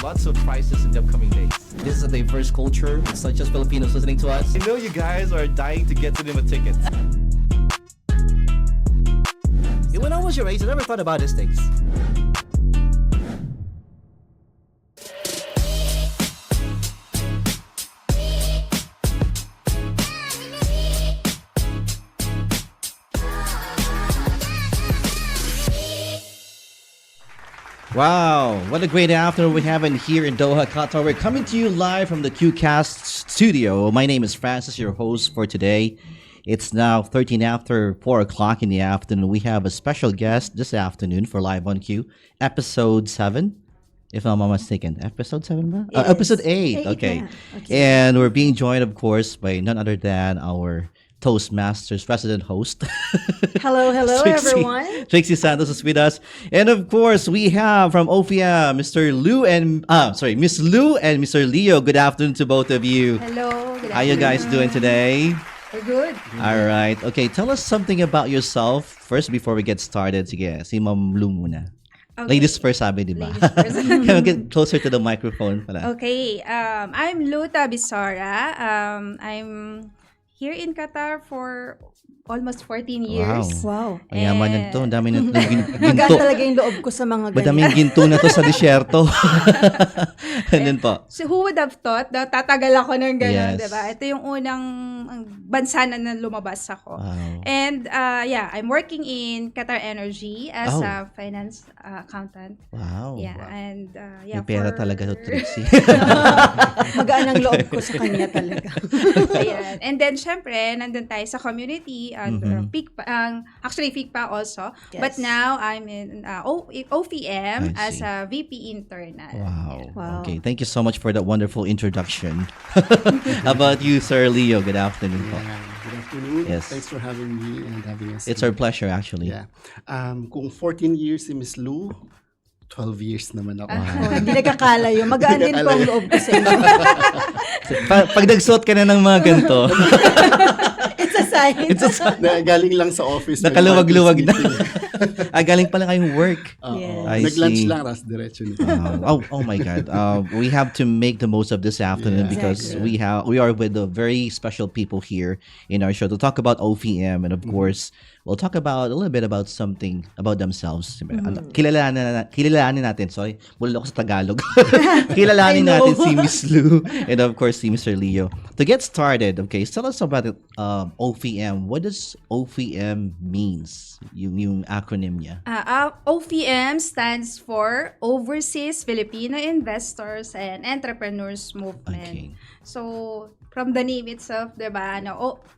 about surprises in the upcoming days. This is a diverse culture. It's not just Filipinos listening to us. I know you guys are dying to get to them a ticket. When I was your age, I never thought about these things. Wow, what a great afternoon we have in here in Doha, Qatar. We're coming to you live from the QCast studio. My name is Francis, your host for today. It's now 13 after 4 o'clock in the afternoon. We have a special guest this afternoon for Live on Q, episode 7. If I'm not mistaken, episode 7 ba? Yes. Episode 8, okay. And we're being joined, of course, by none other than our Toastmasters resident host. Hello, everyone. Trixie Santos is with us. And of course, we have from OFIA, Miss Lou and Mr. Leo. Good afternoon to both of you. Hello. Good How you guys doing today? We're good. All right. Okay, tell us something about yourself first before we get started. Sige, si Ma'am Lou muna. Okay. Ladies first, sabi, di ba? Ladies first. Can we get closer to the microphone pala? Okay. I'm Luta Bisora. I'm here in Qatar for almost 14 years. Wow. And Mayaman yan to. Ang dami ng Magaan ginto. talaga yung loob ko sa mga ganyan. Madaming ginto na to sa disyerto. Ganun po. So who would have thought na tatagal ako ng gano'n, Yes. diba? Ito yung unang bansa na lumabas ako. Wow. And I'm working in Qatar Energy as Oh. a finance accountant. Wow. Yeah, and May pera talaga to, Trixie. Magaan ang loob ko sa kanya talaga. Ayan. And then, syempre, nandun tayo sa community. Actually, FICPA also. Yes. But now, I'm in OFM I as see. a VP internal. Wow. Wow. Okay. Thank you so much for that wonderful introduction. How about you, Sir Leo? Good afternoon po. Good afternoon. Yes. Thanks for having me and having us. It's our pleasure, actually. Yeah. Kung 14 years si Miss Lou, 12 years naman ako. Oh, hindi nagkakala yun. Magaan din po ang loob ko sa inyo. Pag nagsuot ka na ng mga ganito, It's a sign. it's a sign. Galing lang sa office. Nakaluwag-luwag na. Meeting. Galing pala kayong work. Oo. Yes. I Nag-lunch see. lang, ras diretso nito. Oh my God! We have to make the most of this afternoon Yeah. because Exactly. we are with the very special people here in our show to talk about OFM, and of course we'll talk about a little bit about something about themselves. Kilalanin natin. Sorry, bulol ako sa Tagalog. Kilalanin I know. natin si Miss Lou and of course si Mr. Leo. To get started, okay, tell us about it. OFM. What does OFM means? Yung acronym niya. OFM stands for Overseas Filipino Investors and Entrepreneurs Movement. Okay. So, from the name itself, diba,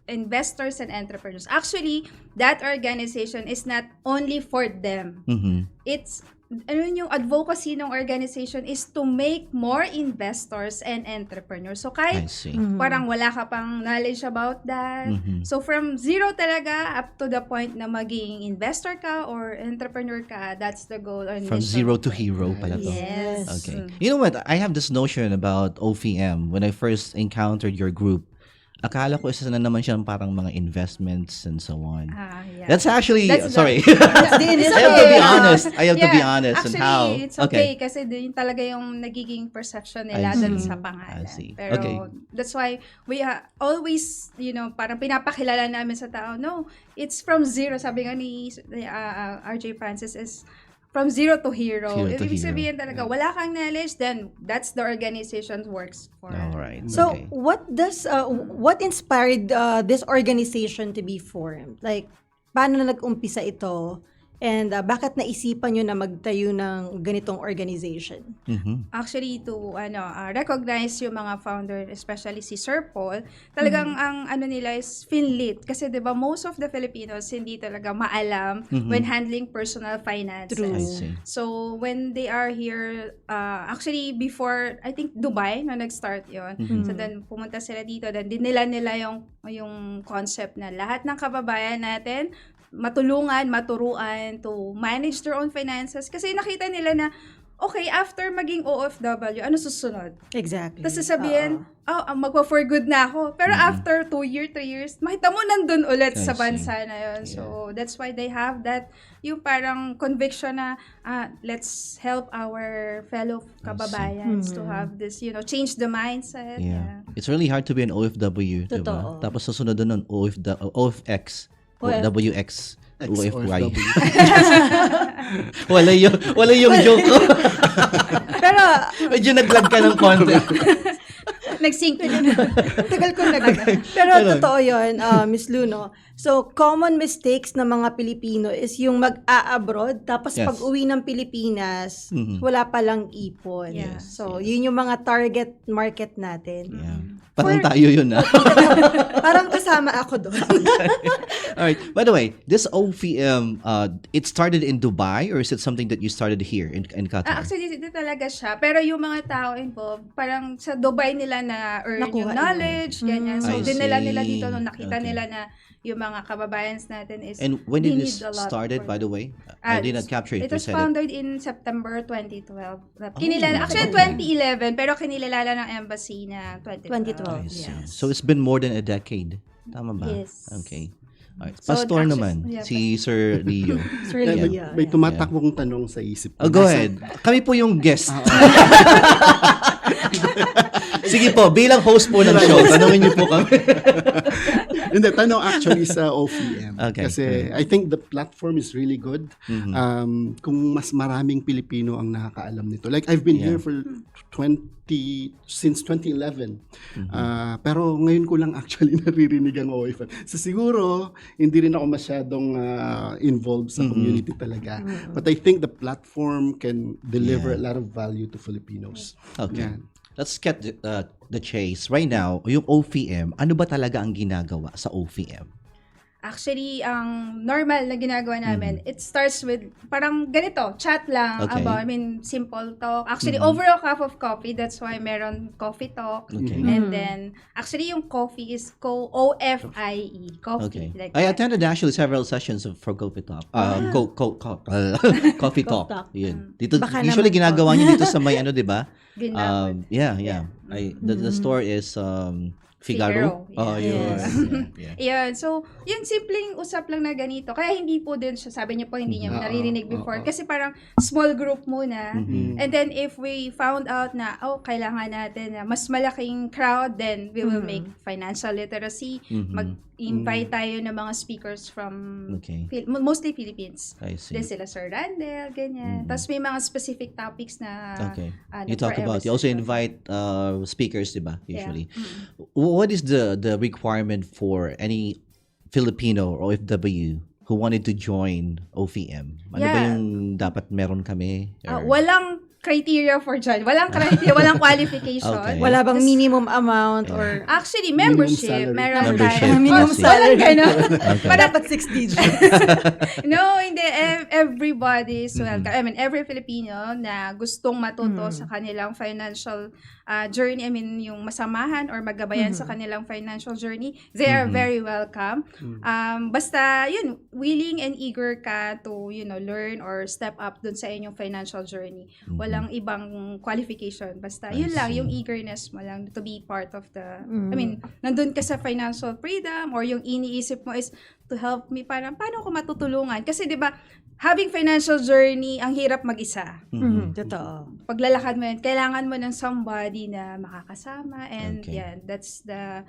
investors and entrepreneurs. Actually, that organization is not only for them. Mm-hmm. It's yung advocacy ng organization is to make more investors and entrepreneurs. So I kahit see. parang wala ka pang knowledge about that. Mhm. So from zero talaga up to the point na maging investor ka or entrepreneur ka, that's the goal. Or From mission. zero to hero pala to. Yes. Okay. You know what? I have this notion about OFM. When I first encountered your group, akala ko isa na naman siya parang mga investments and so on. Yeah. That's actually, That's sorry. That's the It's I have to be okay. honest. I have to be Yeah. honest Actually, on how. it's okay. Kasi yun talaga yung nagiging perception nila I dun see. sa pangalan. I see. Pero Okay. that's why we always, parang pinapakilala namin sa tao, no, it's from zero. Sabi nga ni RJ Francis is from zero to hero. Zero to Ibig hero. sabihin talaga, wala kang knowledge, then that's the organization works for. All right. So, Okay. what inspired this organization to be formed? Like, paano na nag-umpisa ito? And bakit naisipan nyo na magtayo ng ganitong organization? Mhm. Actually, to recognize yung mga founder, especially si Sir Paul, talagang ang nila is finlit. Kasi 'di ba most of the Filipinos hindi talaga maalam when handling personal finances. True. I see. So when they are here, actually before, I think Dubai na nag-start yon. So then pumunta sila dito, then dinila nila yung concept na lahat ng kababayan natin matulungan, maturuan to manage their own finances. Kasi nakita nila na okay, after maging OFW, ano susunod? Exactly. Tapos sasabihin, magpa-for good na ako. Pero after 2 years, 3 years, makita mo nandun ulit I sa see. bansa na yun. So, that's why they have that, yung parang conviction na, let's help our fellow kababayans to have this, change the mindset. Yeah. It's really hard to be an OFW, diba? Totoo. Tapos susunod doon OFX, OFX, OFY. OFW. wala yung joke ko. Pero, Medyo naglag ka ng konti. Nag-sync in. tagal ko Pero totoo yun, Miss Lu, no? So, common mistakes ng mga Pilipino is yung mag-a-abroad, tapos Yes. pag uwi ng Pilipinas, wala palang ipon. Yes, So, yun yung mga target market natin. Yeah. Parang tayo yun, ah. Parang kasama ako doon. Alright. By the way, this OFM, it started in Dubai or is it something that you started here in Qatar? Actually, dito talaga siya. Pero yung mga tao involved, parang sa Dubai nila na-earn Nakuha yung knowledge, ganyan. So, I dinala see. nila dito nung nakita Okay. nila na yung mga kababayans natin is And when did they this need a lot started, for- by the way? I did not capture it. It You was said founded in September 2012. okay. Kinilala, actually 2011, pero kinilala ng embassy na 2012. 2012. I see. Yes. So it's been more than a decade. Tama ba? Yes. Okay. Alright. So, Pastor actually, naman, yeah, si Sir Leo. Sir Leo, May tumatakbong tanong sa isip ko. Oh, go ahead. Kami po yung guest. Sige po, bilang host po ng show, tanungin niyo po kami. Hindi, tanong actually sa OFM. Okay. Kasi I think the platform is really good. Kung mas maraming Pilipino ang nakakaalam nito. Like, I've been here for since 2011. Pero ngayon ko lang actually naririnig ang OFM. So siguro, hindi rin ako masyadong involved sa community talaga. But I think the platform can deliver a lot of value to Filipinos. Okay. Yan. Let's get the chase. Right now, yung OFM, ano ba talaga ang ginagawa sa OFM? Actually, ang normal na ginagawa namin, it starts with parang ganito, chat lang Okay. about, simple talk. Actually, over a cup of coffee, that's why meron coffee talk. Okay. And then, actually, yung coffee is O-F-I-E, coffee. Okay. Like I that. attended actually several sessions for Coffee Talk. Coffee Talk. Talk. Yun. Dito, Baka usually naman ginagawa niyo dito sa may ano, di ba? Ginagawa. Yeah. The store is Figaro. Figaro, Oh, yun. Yeah. Ayan. So, yun, simpleng usap lang na ganito. Kaya hindi po din siya, sabi niyo po, hindi niya naririnig before. Kasi parang small group muna. And then, if we found out na, kailangan natin na mas malaking crowd, then we will make financial literacy. Mag-invite tayo ng mga speakers from, Okay. mostly Philippines. I see. Then sila Sir Randall, ganyan. Tapos may mga specific topics na, Okay. ano, You talk for about, every you also session. invite speakers, di ba? Yeah. Usually. What is the requirement for any Filipino or OFW who wanted to join OFM? Ano ba Yeah. yung dapat meron kami? Or- Walang criteria for join. Walang criteria, walang qualification. Okay. Wala bang minimum amount or Actually, Minimum membership. salary. Meron Membership. tayo. Minimum Walang salary. ganun. Okay. dapat 6 digits? No, hindi. Everybody is welcome. I mean, every Filipino na gustong matuto sa kanilang financial journey, yung masamahan or magabayan sa kanilang financial journey, they are very welcome. Basta, yun, willing and eager ka to, learn or step up dun sa inyong financial journey. Walang ibang qualification. Basta, yun lang, yung eagerness mo lang to be part of the, nandun ka sa financial freedom or yung iniisip mo is to help me, parang, paano ko matutulungan? Kasi, di ba, having financial journey, ang hirap mag-isa. Totoo. Paglalakad mo yun, kailangan mo ng somebody na makakasama and Okay. yan, that's the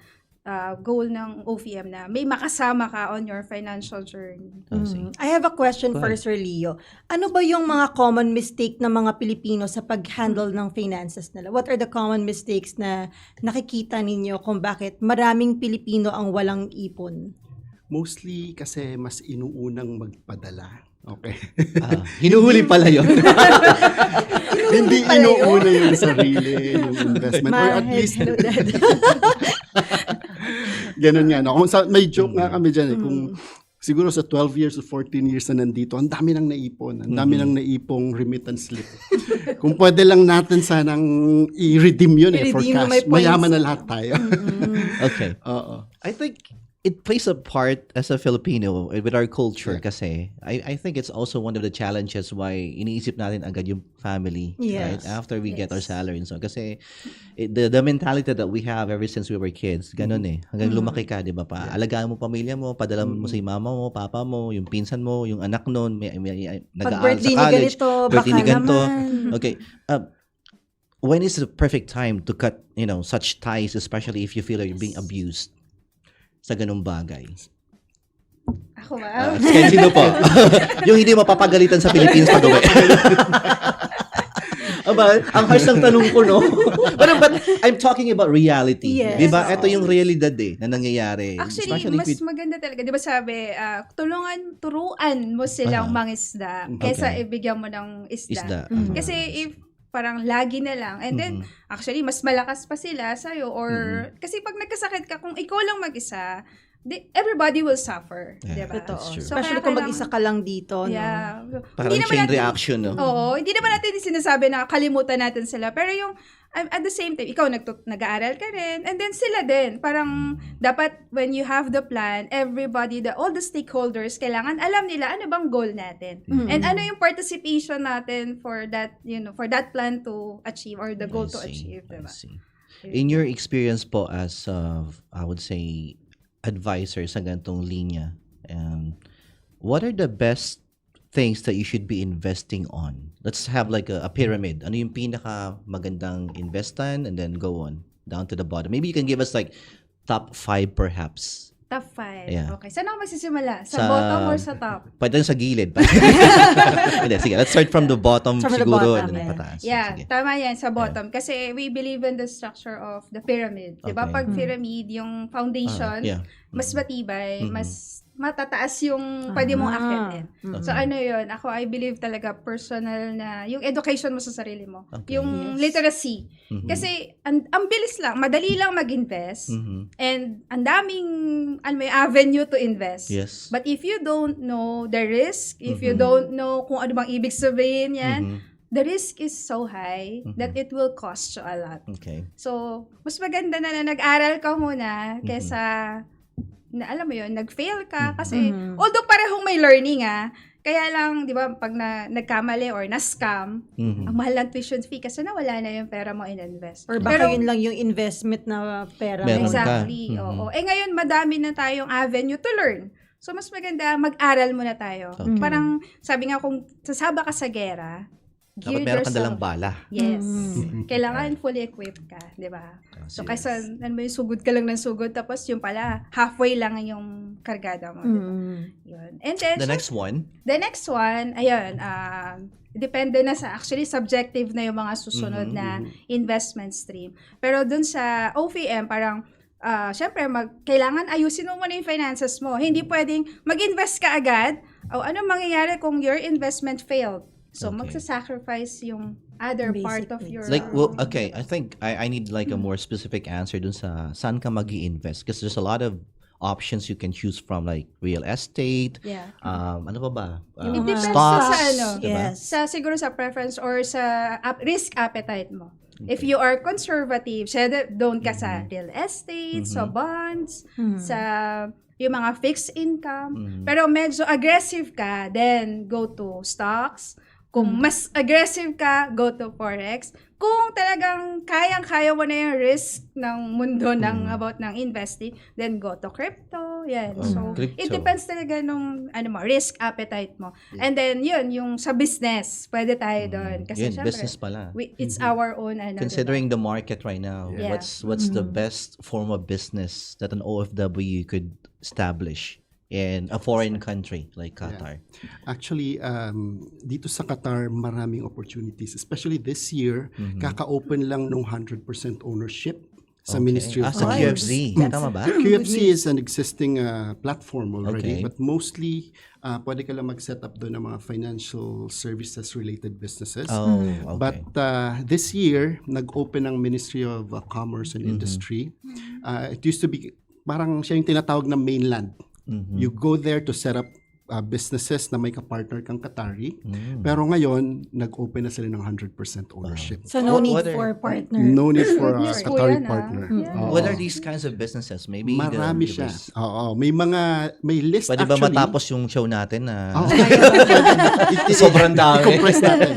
goal ng OFM na may makasama ka on your financial journey. I see. I have a question Go for ahead. Sir Leo. Ano ba yung mga common mistake ng mga Pilipino sa pag-handle ng finances nila? What are the common mistakes na nakikita ninyo kung bakit maraming Pilipino ang walang ipon? Mostly kasi mas inuunang magpadala. Okay. Hinuhuli pala yun. Hindi inuuna yung sarili, yung investment. Or at least, Hello, Dad. ganun nga. No? May joke nga kami dyan. Kung siguro sa 12 years o 14 years na nandito, ang dami nang naipon. Ang dami nang naipong remittance slip. Kung pwede lang natin sanang i-redeem yun for I-redeem cash. may points. Mayaman na lahat tayo. Okay. Oo. I think it plays a part as a Filipino with our culture kasi I think it's also one of the challenges why iniisip natin agad yung family, right? Yes. After we get our Yes. salary and so kasi the mentality that we have ever since we were kids, ganun eh. Hanggang lumaki ka, 'di ba pa? Alagaan mo pamilya mo, padala mo si mama mo, papa mo, yung pinsan mo, yung anak nun, may Pag nag-aaral birthday sa ni college. ganito, birthday baka ni ganito. naman. Okay. When is the perfect time to cut, such ties, especially if you feel like you're being abused sa ganung bagay? Ako ba? Kaya sino po? Yung hindi mapapagalitan sa Philippines pag uwi. Aba, ang harsh ng tanong ko, no? But I'm talking about reality. Yes. Di ba? Ito yung realidad na nangyayari. Actually, Especially mas if maganda talaga. Di ba sabi, turuan mo silang mangisda kaysa Okay. ibigyan mo ng isda. Kasi if parang lagi na lang, and then, actually, mas malakas pa sila sa'yo, or, kasi pag nagkasakit ka, kung ikaw lang mag-isa, everybody will suffer. Yeah, Diba? that's true. So, Especially kaya kung kailangan- mag-isa ka lang dito, no? Yeah. parang Hindi naman chain natin- reaction, no? Oo, hindi naman natin sinasabi na kalimutan natin sila. Pero yung, at the same time, ikaw nag-aaral ka rin, and then sila din. Parang, dapat, when you have the plan, everybody, all the stakeholders, kailangan alam nila ano bang goal natin. And ano yung participation natin for that, for that plan to achieve, or the goal to I see, achieve. I Diba? see. In your experience po as, I would say, advisor sa gantong linya, what are the best things that you should be investing on? Let's have like a pyramid. Ano yung pinaka magandang investan and then go on down to the bottom. Maybe you can give us like top 5 perhaps. Top 5. Yeah. Okay. Saan ako magsisimula? Sa Sa- bottom or sa top? Pwede sa gilid. Hindi, sige, let's start from the bottom From the siguro bottom, and then yeah. pataas. Yeah, Sige. tama yan, sa bottom. Kasi we believe in the structure of the pyramid. Di ba? Okay. Pag pyramid, yung foundation, Yeah. mas matibay, mas matataas yung pwede mong akitin. So ano yun, ako I believe talaga personal na, yung education mo sa sarili mo. Okay. Yung literacy. Kasi ang bilis lang, madali lang mag-invest. And ang daming may avenue to invest. Yes. But if you don't know the risk, if you don't know kung ano bang ibig sabihin yan, the risk is so high that it will cost you a lot. Okay. So, mas maganda na nag-aral ka muna kesa na alam mo yun, nag-fail ka kasi although parehong may learning kaya lang, di ba, pag nagkamali or na-scam, ang mahal ng tuition fee kasi nawala na yung pera mo in-invest. Or baka yun lang yung investment na pera. Meron ka. Exactly. Oo. Ngayon, madami na tayong avenue to learn. So, mas maganda, mag-aral muna tayo. Okay. Parang, sabi nga, kung sasaba ka sa gera, Dapat gear meron kang yourself. dalang bala. Yes. Kailangan fully equipped ka, di ba? So, kaysa, yung sugod ka lang ng sugod, tapos yung pala, halfway lang yung kargada mo, di ba? Yun. And then, The next one. the next one, ayun, depende na sa, actually, subjective na yung mga susunod na investment stream. Pero dun sa OVM, parang, syempre, kailangan ayusin mo muna yung finances mo. Hindi pwedeng mag-invest ka agad. O ano mangyayari kung your investment failed? So, Okay. magsasacrifice yung other part of Basically. your... Like, well, okay, I think I need like a more specific answer dun sa saan ka mag-i-invest because there's a lot of options you can choose from like real estate, Yeah. ano pa ba? It depends Stocks, sa ano. diba? Yes. Siguro sa preference or sa risk appetite mo. If you are conservative, doon ka sa real estate, sa bonds, sa yung mga fixed income. Pero medyo aggressive ka, then go to stocks. Kung mas aggressive ka, go to forex. Kung talagang kayang-kaya mo na yung risk ng mundo about ng investing, then go to crypto. Yan. So, Crypto. it depends talaga nung risk appetite mo. And then, yun, yung sa business, pwede tayo doon. Kasi Yun, syempre, business pala. it's our own, Considering the market right now, Yeah. what's the best form of business that an OFW could establish in a foreign country like Qatar? Actually, dito sa Qatar, maraming opportunities. Especially this year, kaka-open lang ng 100% ownership sa Ministry of Sa Finance. QFC. Tama ba? QFC is an existing platform Okay. already, but mostly, pwede ka lang mag-set up doon ng mga financial services-related businesses. Oh, okay. But this year, nag-open ang Ministry of Commerce and Industry. It used to be, parang siya yung tinatawag na mainland. You go there to set up businesses na may ka-partner kang Qatari. Pero ngayon, nag-open na sila ng 100% ownership. So no need What are- for partner. No need for a News po Qatari yan, partner. Yeah. Oo. What are these kinds of businesses? Maybe Marami siya. Oo, may list Pwede ba actually. matapos yung show natin na Oo. sobrang dami? I-compress natin.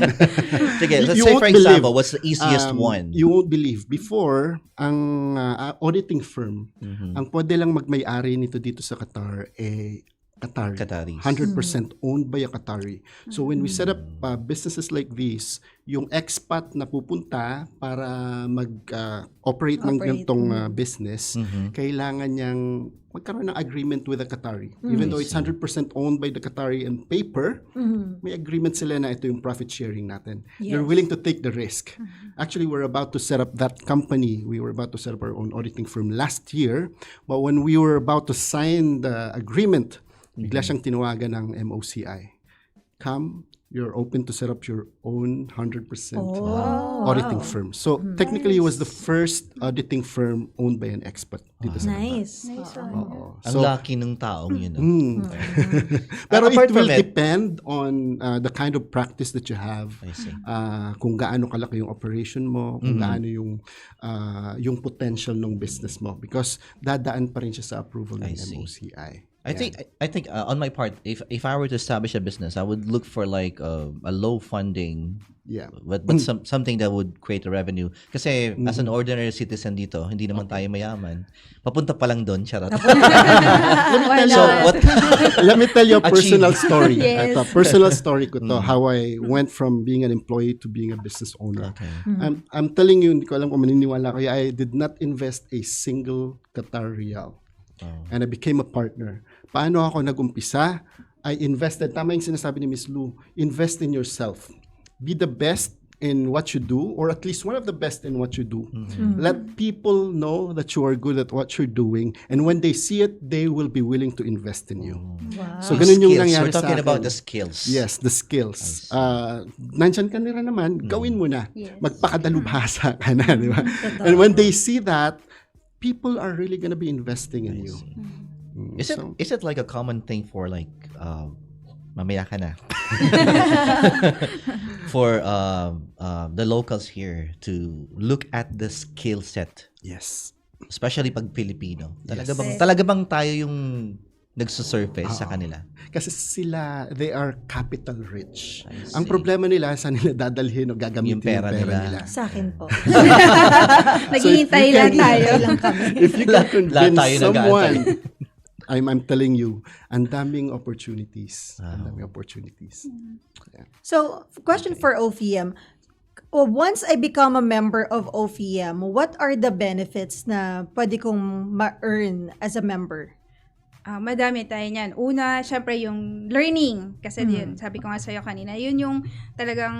Sige, let's You say won't for believe. example, what's the easiest one? You won't believe. Before, ang auditing firm, ang pwede lang magmay-ari nito dito sa Qatar, Qatari. Qataris. 100% owned by a Qatari. So when we set up businesses like these, yung expat na pupunta para mag-operate ng ganitong business, kailangan niyang magkaroon ng agreement with a Qatari. Even though it's 100% owned by the Qatari and paper, may agreement sila na ito yung profit sharing natin. They're willing to take the risk. Actually, we're about to set up that company. We were about to set up our own auditing firm last year. But when we were about to sign the agreement, bigla siyang tinawagan ng MOCI. Come, you're open to set up your own 100% auditing firm. So technically, it was the first auditing firm owned by an expat dito sa Qatar. Nice. Oo. Ang So, lucky ng taong yun. pero it Apart from will it- depend on the kind of practice that you have. I see. Kung gaano kalaki yung operation mo, kung gaano yung potential ng business mo, because dadaan pa rin siya sa approval ng I see. MOCI. I think on my part, if I were to establish a business, I would look for like a low funding, Yeah. but something that would create a revenue. Kasi as an ordinary citizen dito, hindi naman tayo mayaman. Papunta pa lang doon, charot. So what? Let me tell you a personal story. Yes. Ito, personal story ko to, how I went from being an employee to being a business owner. Okay. I'm telling you, hindi ko alam kung maniniwala kayo, I did not invest a single Qatar Rial. And I became a partner. Paano ako nag-umpisa? I invested, tama yung sinasabi ni Ms. Lou, invest in yourself. Be the best in what you do, or at least one of the best in what you do. Let people know that you are good at what you're doing, and when they see it, they will be willing to invest in you. So ganun yung Skills. nangyari We're sa talking akin. about the skills. Yes, the skills. Nandyan ka nila naman, gawin mo na. Yes. Magpakadalubhasa ka na, di ba? And when they see that, people are really gonna be investing in you. Is it like a common thing for like mamaya ka na for the locals here to look at the skill set, Yes. especially pag Filipino? Talaga bang tayo yung nagsusurface sa kanila? Kasi sila, they are capital rich. Ang problema nila, saan nila dadalhin o gagamitin Yung pera nila. nila. Sa akin po. Naghihintay lang tayo. lang kami. If you can convince tayo someone, I'm telling you, ang daming opportunities. Ang daming opportunities. Yeah. So, question for OFEM. Once I become a member of OFEM, what are the benefits na pwede kong ma-earn as a member? Madami tayo niyan. Una, syempre yung learning. Kasi yun, sabi ko nga sa'yo kanina, yun yung talagang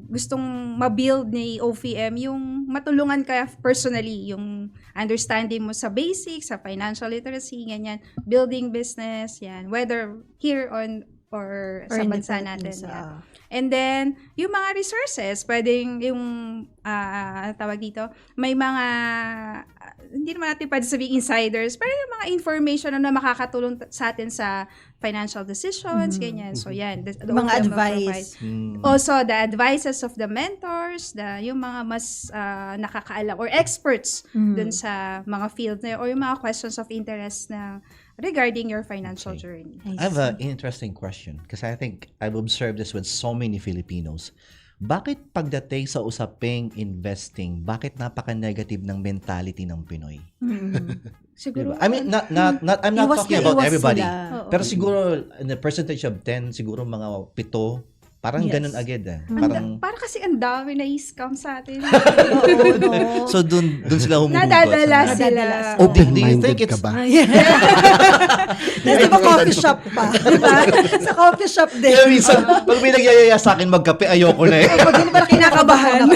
gustong ma-build ni OFEM, yung matulungan ka personally, yung understanding mo sa basics, sa financial literacy, ganyan, building business, yan. Whether here or sa in the bansa natin. Philippines, Yeah. And then, yung mga resources, pwedeng yung, tawag dito, may mga, hindi naman natin pwede sabihin insiders, pero yung mga information na makakatulong sa atin sa financial decisions, ganyan. So, yan. The Mga OFEM will advice. provide. Also, the advices of the mentors, yung mga mas nakakaalam or experts dun sa mga field na yun, or yung mga questions of interest na regarding your financial journey. I have an interesting question because I think I've observed this with so many Filipinos. Bakit pagdating sa usaping investing, bakit napaka-negative ng mentality ng Pinoy? Siguro, I mean, I'm not Iwas talking na about iwas everybody. sila. Pero siguro, in a percentage of 10, siguro mga 7, parang Yes. ganun agad. Parang, para kasi ang dami na i-scam sa atin. Oo, no. so, dun sila humuhugot. Nadadala sa- sila. Oh, Do you Open-minded think ka it's... ba? Tapos diba coffee shop pa? Diba? Sa coffee shop din. Kaya minsan, pag may nagyayaya sa akin magkape, ayoko na eh. Pag hindi pa kinakabahan ako.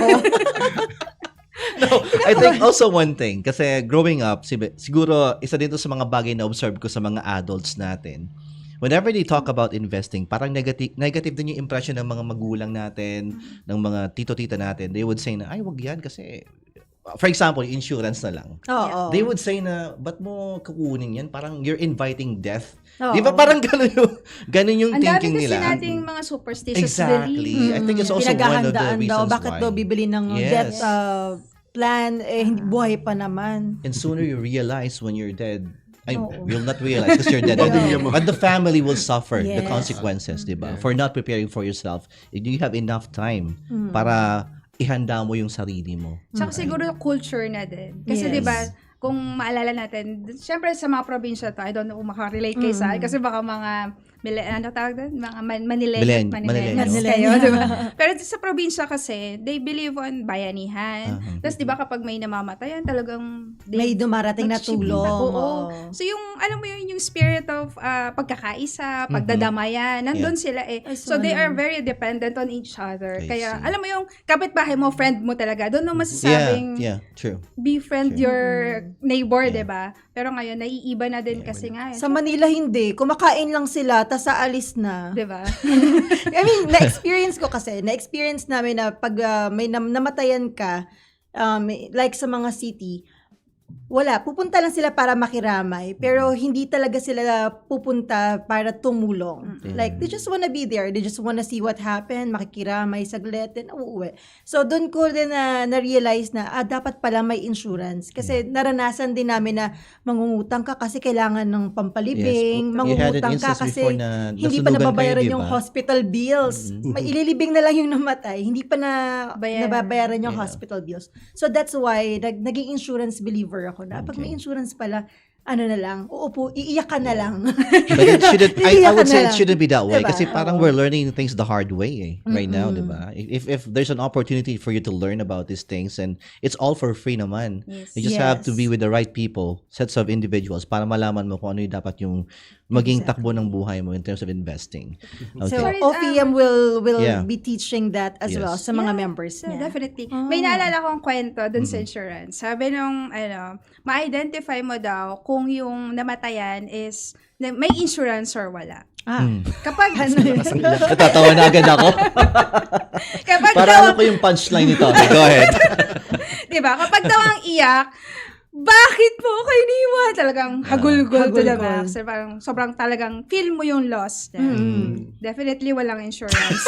No, I think also one thing, kasi growing up, siguro isa din to sa mga bagay na observe ko sa mga adults natin. Whenever they talk about investing, parang negative din yung impression ng mga magulang natin, ng mga tito-tita natin. They would say na, ay, wag yan kasi, for example, insurance na lang. Oo. They would say na, ba't mo kukunin yan? Parang you're inviting death Di ba parang ganun yung Ang dami thinking kasi nila? nating mga superstitious Exactly. I think it's also one of the Pinaghahandaan reasons daw, bakit why. daw bibili ng Yes. death plan, hindi buhay pa naman. And sooner you realize when you're dead, Oo. you'll not realize because you're dead. But the family will suffer the Yes. consequences, di ba? For not preparing for yourself. You have enough time para ihanda mo yung sarili mo. Tsaka siguro culture na din. Kasi Yes. 'di ba, kung maalala natin, syempre sa mga probinsya to, I don't know kung makarelate kayo sa akin, kasi baka mga ano tawag doon? Mga Manilenials Manilenials. kayo, di ba? Pero sa probinsya kasi, they believe on bayanihan. Tapos, di ba, kapag may namamatayan, talagang May dumarating na tulong. Oo. So, yung, alam mo yun, yung spirit of pagkakaisa, pagdadamayan, nandun sila eh. Ay, So, they are very dependent on each other. I Kaya, see. alam mo yung kapitbahay mo, friend mo talaga, doon mo masasabing Yeah, true. befriend your neighbor, di ba? Pero ngayon, naiiba na din kasi nga. Sa Manila hindi, kumakain lang sila, tas aalis na. Di ba? I mean, na-experience namin na pag may namatayan ka, like sa mga city, wala, pupunta lang sila para makiramay, pero hindi talaga sila pupunta para tumulong. Like, they just wanna be there. They just wanna see what happened, makikiramay saglit, then uuwi. So, doon ko din na-realize na, dapat pala may insurance. Kasi naranasan din namin na mangungutang ka kasi kailangan ng pampalibing, Yes. You had an mangungutang ka instance kasi before na hindi pa nasunugan nababayaran kayo, di yung ba? hospital bills. May ililibing na lang yung namatay, hindi pa na Bayaran. nababayaran yung Yeah. hospital bills. So that's why naging insurance believer ako na pag may insurance pala, ano na lang, uupo, iiyak ka na lang. But it shouldn't, I Iiyak would ka say na it lang. shouldn't be that way. Diba? Kasi parang Oo. we're learning things the hard way right now, di ba? If there's an opportunity for you to learn about these things, and it's all for free naman. Yes. You just have to Yes. be with the right people, sets of individuals, para malaman mo kung ano yung dapat yung maging takbo ng buhay mo in terms of investing. Okay. So Sorry, OPM will Yeah. be teaching that as Yes. well sa mga Yeah, members So, niya. definitely. May naalala kong kwento dun sa insurance. Sabi nung, ma-identify mo daw kung yung namatayan is, may insurance or wala. Kapag, Natatawa na agad ako. kapag Para daw, ano ko yung punchline nito. Go ahead. diba, kapag daw ang iyak, bakit po ako iniwan? Talagang hagulgol to the Hagulgol. max. Parang sobrang talagang feel mo yung loss. Definitely walang insurance.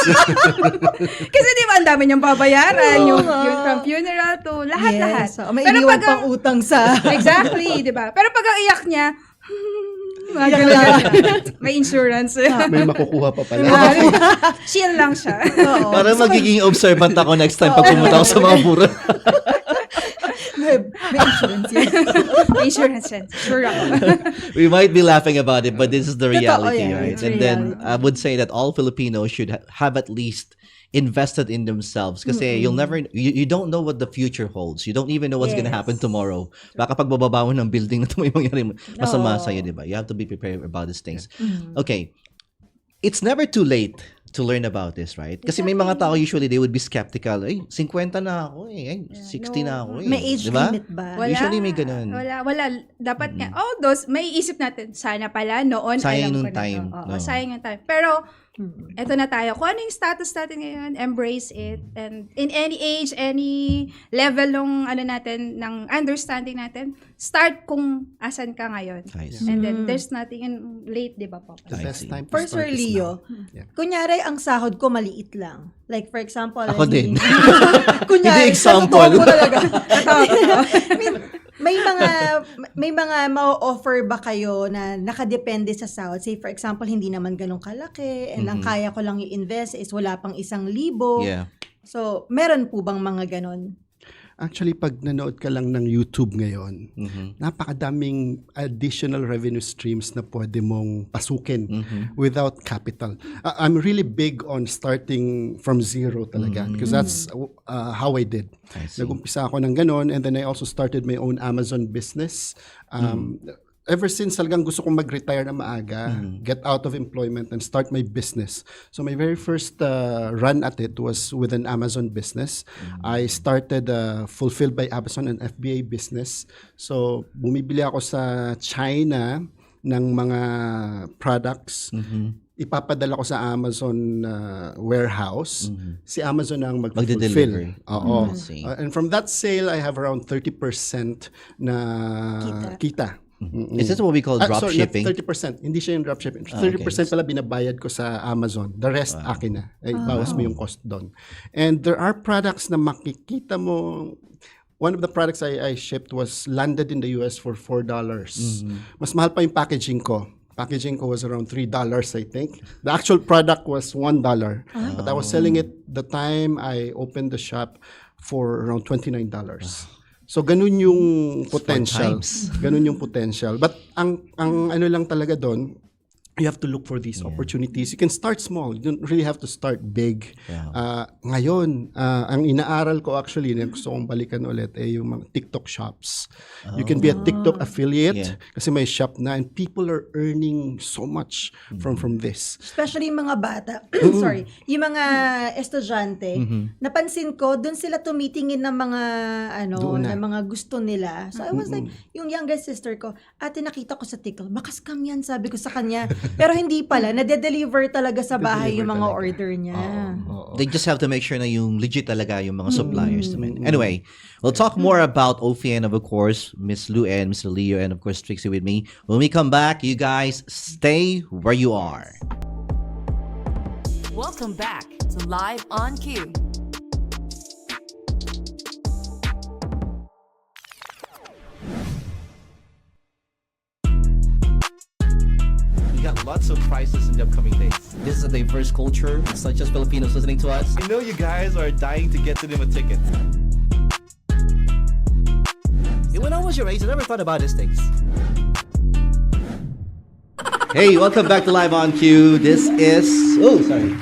Kasi di ba ang dami niyang babayaran, yung from funeral to lahat-lahat. Yes. So, may Pero iniwan pag pang utang sa... Exactly, di ba? Pero pag ang iyak niya, may insurance. May makukuha pa pala. Chill lang siya. Oo. Para magiging observant ako next time pag pumunta ako sa mga puro. may insurance yan. May insurance yan. Sure ako. We might be laughing about it, but this is the reality, yan. right? It's And then reality. I would say that all Filipinos should have at least invested in themselves kasi you'll never you don't know what the future holds. You don't even know what's gonna Yes. happen tomorrow. Baka pag bababa mo ng building na ito may mangyari masama sa'yo, di ba? You have to be prepared about these things. Okay. It's never too late to learn about this, right? Kasi may mga tao usually they would be skeptical. Ay, 50 na ako eh. Ay, 60 na ako eh. May age Di ba? limit ba? Usually may ganun. Wala. Dapat nga, may isip natin, sana pala noon, Sayang alam nung ko na time, to. Oo, no? sayang yung time. Pero, eto na tayo. Kung ano yung status natin ngayon, embrace it. And in any age, any level ng natin, ng understanding natin, start kung asan ka ngayon. Nice. And then, there's nothing in late, di ba, Papa? The I best see. time to For Sir start is Leo, now. Yeah. kunyari ang sahod ko maliit lang. Like for example, Ako din. kunyari, Hindi example. sa totoo ko talaga. I mean, may mga ma-offer ba kayo na nakadepende sa sahod? Say for example, hindi naman ganun kalaki and ang kaya ko lang i-invest is wala pang 1,000. Yeah. So, meron po bang mga ganun? Actually, pag nanood ka lang ng YouTube ngayon, napakadaming additional revenue streams na pwede mong pasukin without capital. I'm really big on starting from zero talaga because that's how I did. I see. Nag-umpisa ako ng ganon and then I also started my own Amazon business. Ever since talagang gusto kong mag-retire na maaga, get out of employment and start my business. So my very first run at it was with an Amazon business. I started Fulfilled by Amazon, an FBA business. So bumibili ako sa China ng mga products. Ipapadala ko sa Amazon warehouse. Si Amazon ang Magde-deliver. mag-fulfill. Oo. I see. And from that sale, I have around 30% na kita. Is this what we call drop Sorry, shipping? not 30%. Hindi siya yung dropshipping. Okay. 30% pala binabayad ko sa Amazon. The rest, akin na. Ay, bawas mo yung cost doon. And there are products na makikita mo. One of the products I shipped was landed in the US for $4. Mas mahal pa yung packaging ko. Packaging ko was around $3, I think. The actual product was $1. But I was selling it the time I opened the shop for around $29. So ganun yung potential. times. Ganun yung potential. But ang ano lang talaga doon, you have to look for these opportunities. You can start small. You don't really have to start big. Ngayon, ang inaaral ko actually, na gusto kong balikan ulit, yung mga TikTok shops. You can be a TikTok affiliate kasi may shop na and people are earning so much from this. Especially yung mga bata. Sorry. Yung mga estudyante. Napansin ko, doon sila tumitingin ng mga Doon na. ng mga gusto nila. So I was like, yung younger sister ko, ate nakita ko sa TikTok, baka scam yan, sabi ko sa kanya. Pero hindi pala, nade-deliver talaga sa bahay yung mga order niya. They just have to make sure na yung legit talaga yung mga suppliers. Anyway, we'll talk more about OFN, of course, Miss Lou and Mr. Leo, and of course Trixie with me. When we come back, you guys stay where you are. Welcome back to Live on Cue. We got lots of prizes in the upcoming days. This is a diverse culture. It's not just Filipinos listening to us. I know you guys are dying to get to them a ticket. When I was your age, I never thought about these things. Hey, welcome back to Live on Cue. This is... Oh, sorry.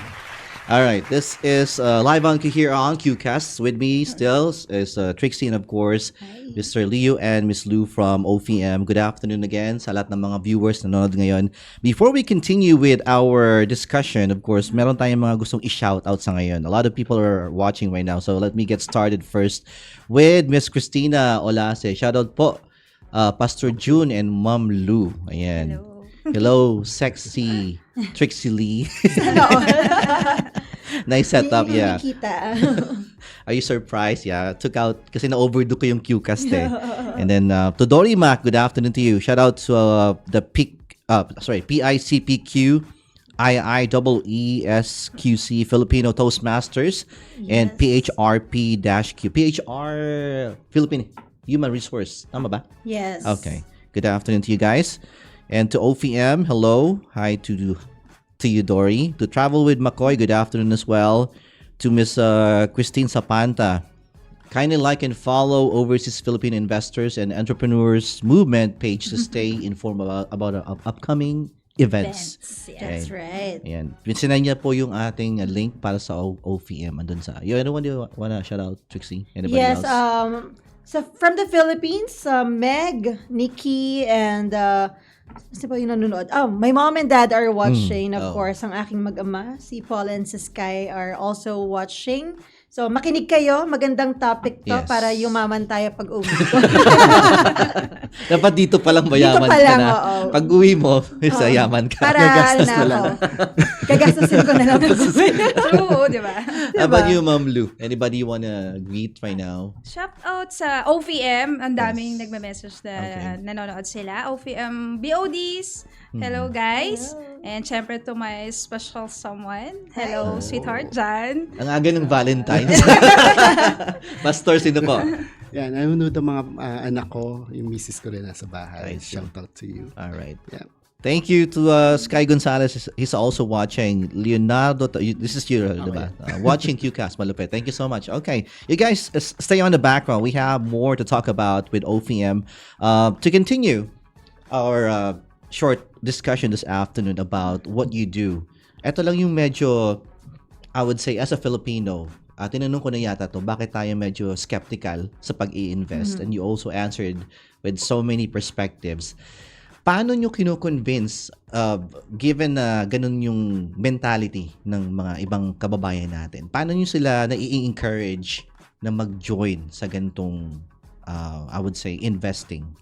All right, this is Live on Cue here on QCast. With me still is Trixie and of course, Mr. Leo and Miss Lou from OFM. Good afternoon again sa lahat ng mga viewers na nanonood ngayon. Before we continue with our discussion, of course, meron tayong mga gustong i-shout out sa ngayon. A lot of people are watching right now, so let me get started first with Miss Christina Olase. Shout out po, Pastor June and Ma'am Lou. Ayan. Hello, sexy Trixie Lee. Nice setup, yeah. Kita. Are you surprised? Yeah, took out kasi na-overdo ko yung QCast eh. And then to Dory Mac, good afternoon to you. Shout out to the PICPQ IIEESQC Filipino Toastmasters and PHRP-Q. PHR Philippine Human Resource. Tama ba? Yes. Okay. Good afternoon to you guys. And to OFM, hello. Hi to you, Dory. To Travel with McCoy, good afternoon as well. To Miss Christine Sapanta, kindly like and follow Overseas Philippine Investors and Entrepreneurs Movement page to stay informed about upcoming events. That's right. Ayan. Sinend niya po yung ating link para sa OFM. Andun sa... Anyone you wanna shout out, Trixie? Anybody Yes, else? so from the Philippines, Meg, Nikki, and kasi pa yung nanonood? Oh, my mom and dad are watching. Of course, ang aking mag-ama, si Paul and si Sky are also watching. So, makinig kayo. Magandang topic to Yes. para yumaman tayo pag uwi. Dapat dito palang mayaman Dito pa ka lang, na. oo. Pag uwi mo, sa yaman ka. Para Gagastos na na ako. lang. Gagastusin ko na lang pag uwi. True, di ba? How about you, Ma'am Lou? Anybody you wanna greet right now? Shout out sa OFM. Ang daming Yes. nagme-message na Okay. nanonood sila. OFM BODs. Hello, guys. And syempre to my special someone. Hello, sweetheart, Jan. Ang aga ng Valentine's. Pastor, sino po? Yan, nanonood ang mga anak ko, yung misis ko rin nasa bahay. I see. Shout out to you. All right. Yeah. Thank you to Sky Gonzalez. He's also watching. Leonardo, this is you, diba? Watching QCast, malupit. Thank you so much. Okay. You guys, stay on the background. We have more to talk about with OFM. To continue our short discussion this afternoon about what you do. Ito lang yung medyo, I would say, as a Filipino, tinanong ko na yata to, bakit tayo medyo skeptical sa pag-i-invest? And you also answered with so many perspectives. Paano nyo kino-convince, given na ganun yung mentality ng mga ibang kababayan natin, paano nyo sila na-i-encourage na mag-join sa ganitong, I would say, investing?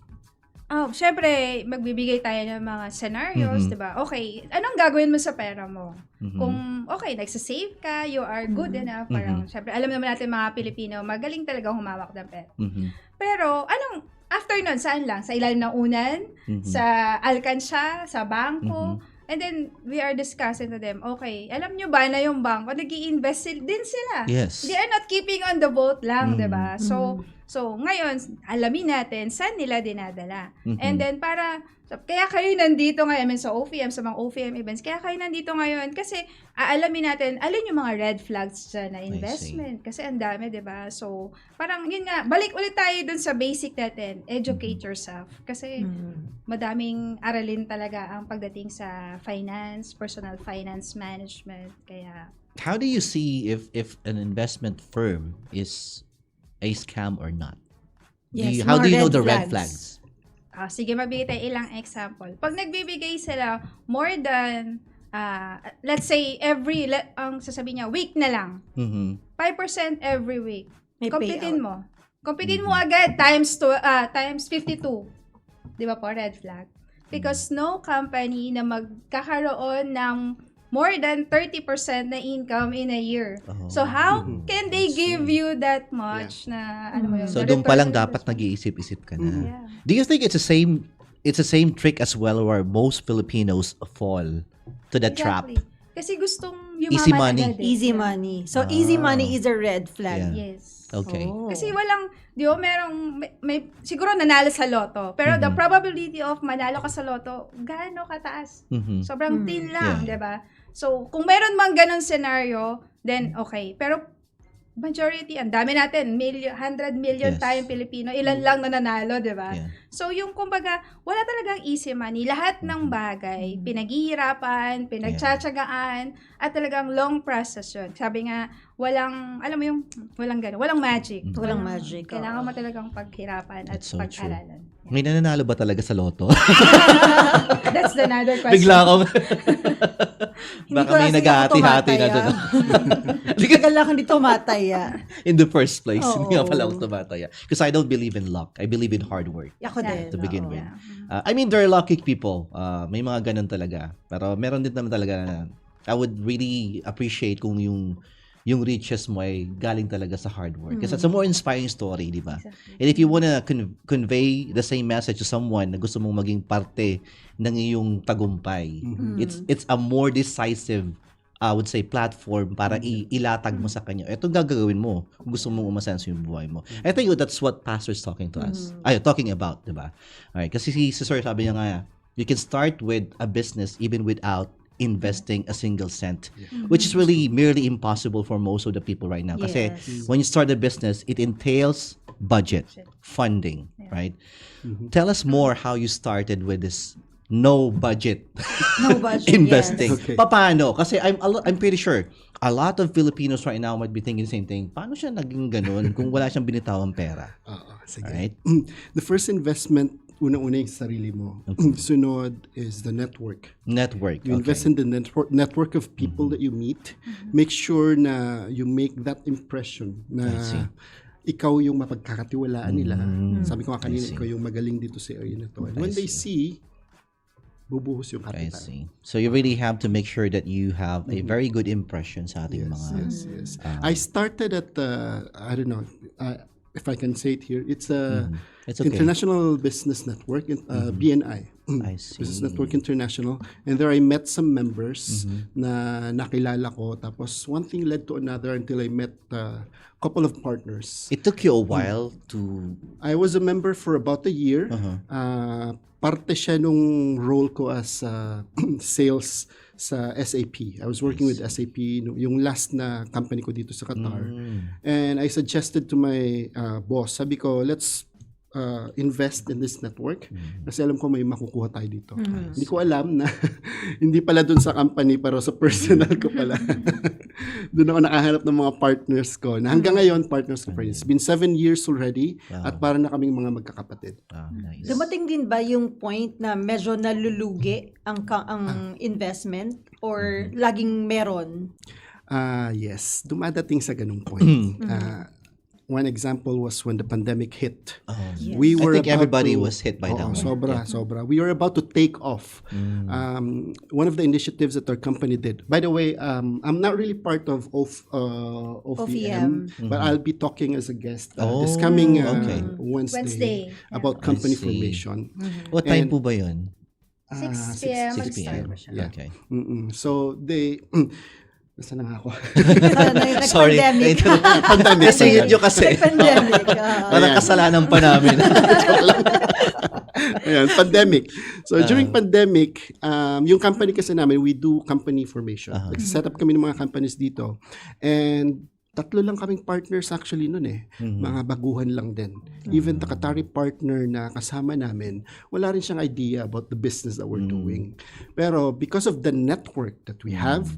Syempre, magbibigay tayo ng mga scenarios, di ba? Okay, anong gagawin mo sa pera mo? Kung, okay, nagsasave ka, you are good enough. Parang, syempre, alam naman natin mga Pilipino, magaling talaga humawak ng pera. Pero, after nun, saan lang? Sa ilalim ng unan, sa alkansya, sa bangko. And then, we are discussing to them, okay, alam nyo ba na yung bangko, nag-i-invest din sila. Yes. They are not keeping on the boat lang, di ba? So, ngayon, alamin natin saan nila dinadala. And then, kaya kayo nandito ngayon, I mean, sa OFM, sa mga OFM events, kaya kayo nandito ngayon kasi aalamin natin, alin yung mga red flags dyan na investment. Kasi ang dami, di ba? So, parang yun nga, balik ulit tayo dun sa basic natin, educate yourself. Kasi madaming aralin talaga ang pagdating sa finance, personal finance management. Kaya, How do you see if an investment firm is a scam or not? Yes, How do you mga know the red red flags? sige, magbigay tayo ilang example. Pag nagbibigay sila more than, let's say, ang sasabihin niya, week na lang. 5% every week. May Computein payout. mo. Computein mo agad times 52. Di ba po, red flag? Because no company na magkakaroon ng more than 30% na income in a year. So how can they give you that much na ano mo yun? So the doon pa lang return on dapat nag-iisip-isip ka na. Yeah. Do you think it's the same trick as well where most Filipinos fall to the trap? Exactly. Kasi gustong yumaman Easy money. agad eh. Easy money. So, easy money is a red flag. Yeah. Yes. Okay. Oh. Kasi di ba, may siguro nanalo sa loto. Pero the probability of manalo ka sa loto, gaano kataas? Sobrang thin lang, Yeah. di ba? So, kung meron mang ganun scenario, then okay. Pero majority, ang dami natin, 100 million Yes. tayong Pilipino, ilan lang na nanalo, di ba? Yeah. So, yung kumbaga, wala talagang easy money. Lahat ng bagay, pinaghihirapan, pinagtsatsagaan, at talagang long process yun. Sabi nga, walang magic. Walang magic, Kailangan mo talagang paghirapan at That's so true. pag-aralan. May nananalo ba talaga sa loto? That's another question. Bigla akong... Baka ko may kasi naghahati-hati na ako doon. Tagal lang hindi tumataya. In the first place, Oo. hindi nga pala ako tumataya. Because I don't believe in luck. I believe in hard work Ako din. to begin oo. with. I mean, there are lucky people. May mga ganun talaga. Pero meron din naman talaga na I would really appreciate kung yung riches mo ay galing talaga sa hard work. Kasi it's a more inspiring story, di ba? And if you wanna convey the same message to someone na gusto mong maging parte ng iyong tagumpay, it's a more decisive, I would say, platform para ilatag mo sa kanya. Ito gagawin mo kung gusto mong umasenso yung buhay mo. I think that's what Pastor is talking to us. Talking about, di ba? Alright, kasi si Sir sabi niya nga, you can start with a business even without investing a single cent, which is really merely impossible for most of the people right now. Kasi Yes. when you start a business, it entails budget, funding, right? Tell us more how you started with this no budget No budget, investing. yes. Okay. Paano? Kasi I'm pretty sure a lot of Filipinos right now might be thinking the same thing. Paano siya naging ganun kung wala siyang binitawang pera? Oo, sige. Alright? The first investment, unang-una yung sarili mo. Sunod is the network. Network. You invest in the network of people that you meet. Make sure na you make that impression na see. ikaw yung mapagkakatiwalaan nila. Sabi ko nga kanina, see. ikaw yung magaling dito sa area na to. And when they see, bubuhos yung I kapital. see. So you really have to make sure that you have a very good impression sa ating mga... Yes. I started at, I don't know, if I can say it here, it's a It's okay. International Business Network, BNI. I see. Business Network International. And there I met some members na nakilala ko. Tapos one thing led to another until I met a couple of partners. It took you a while to... I was a member for about a year. Parte siya nung role ko as sales sa SAP. I was working with SAP, yung last na company ko dito sa Qatar. And I suggested to my boss, sabi ko, let's invest in this network kasi alam ko may makukuha tayo dito. Hindi ko alam na hindi pala dun sa company pero sa personal ko pala. Doon ako nakahanap ng mga partners ko na hanggang ngayon partners ko pa rin. It's been 7 years already at para na kaming mga magkakapatid. nice. Dumating din ba yung point na medyo nalulugi ang investment or laging meron? Yes, dumadating sa ganung point. one example was when the pandemic hit. Yes. We I were think about everybody to- was hit by that one. Sobra. We were about to take off. One of the initiatives that our company did. By the way, I'm not really part of OFEM, but I'll be talking as a guest this coming Wednesday about company I see. formation. What time And- po ba yun? 6 p.m. 6 mag-start p.m. po siya. Yeah. Okay. So they Nasaan na nga ako? Sorry. Nag-pandemic. Pandemic. Nasingit nyo kasi. Nag-pandemic. Parang Ayan. kasalanan pa namin. Ayan, pandemic. So during pandemic, yung company kasi namin, we do company formation. Nag-set up kami ng mga companies dito. And 3 lang kaming partners actually nun eh. Mga baguhan lang din. Even the Qatari partner na kasama namin, wala rin siyang idea about the business that we're doing. Pero because of the network that we have,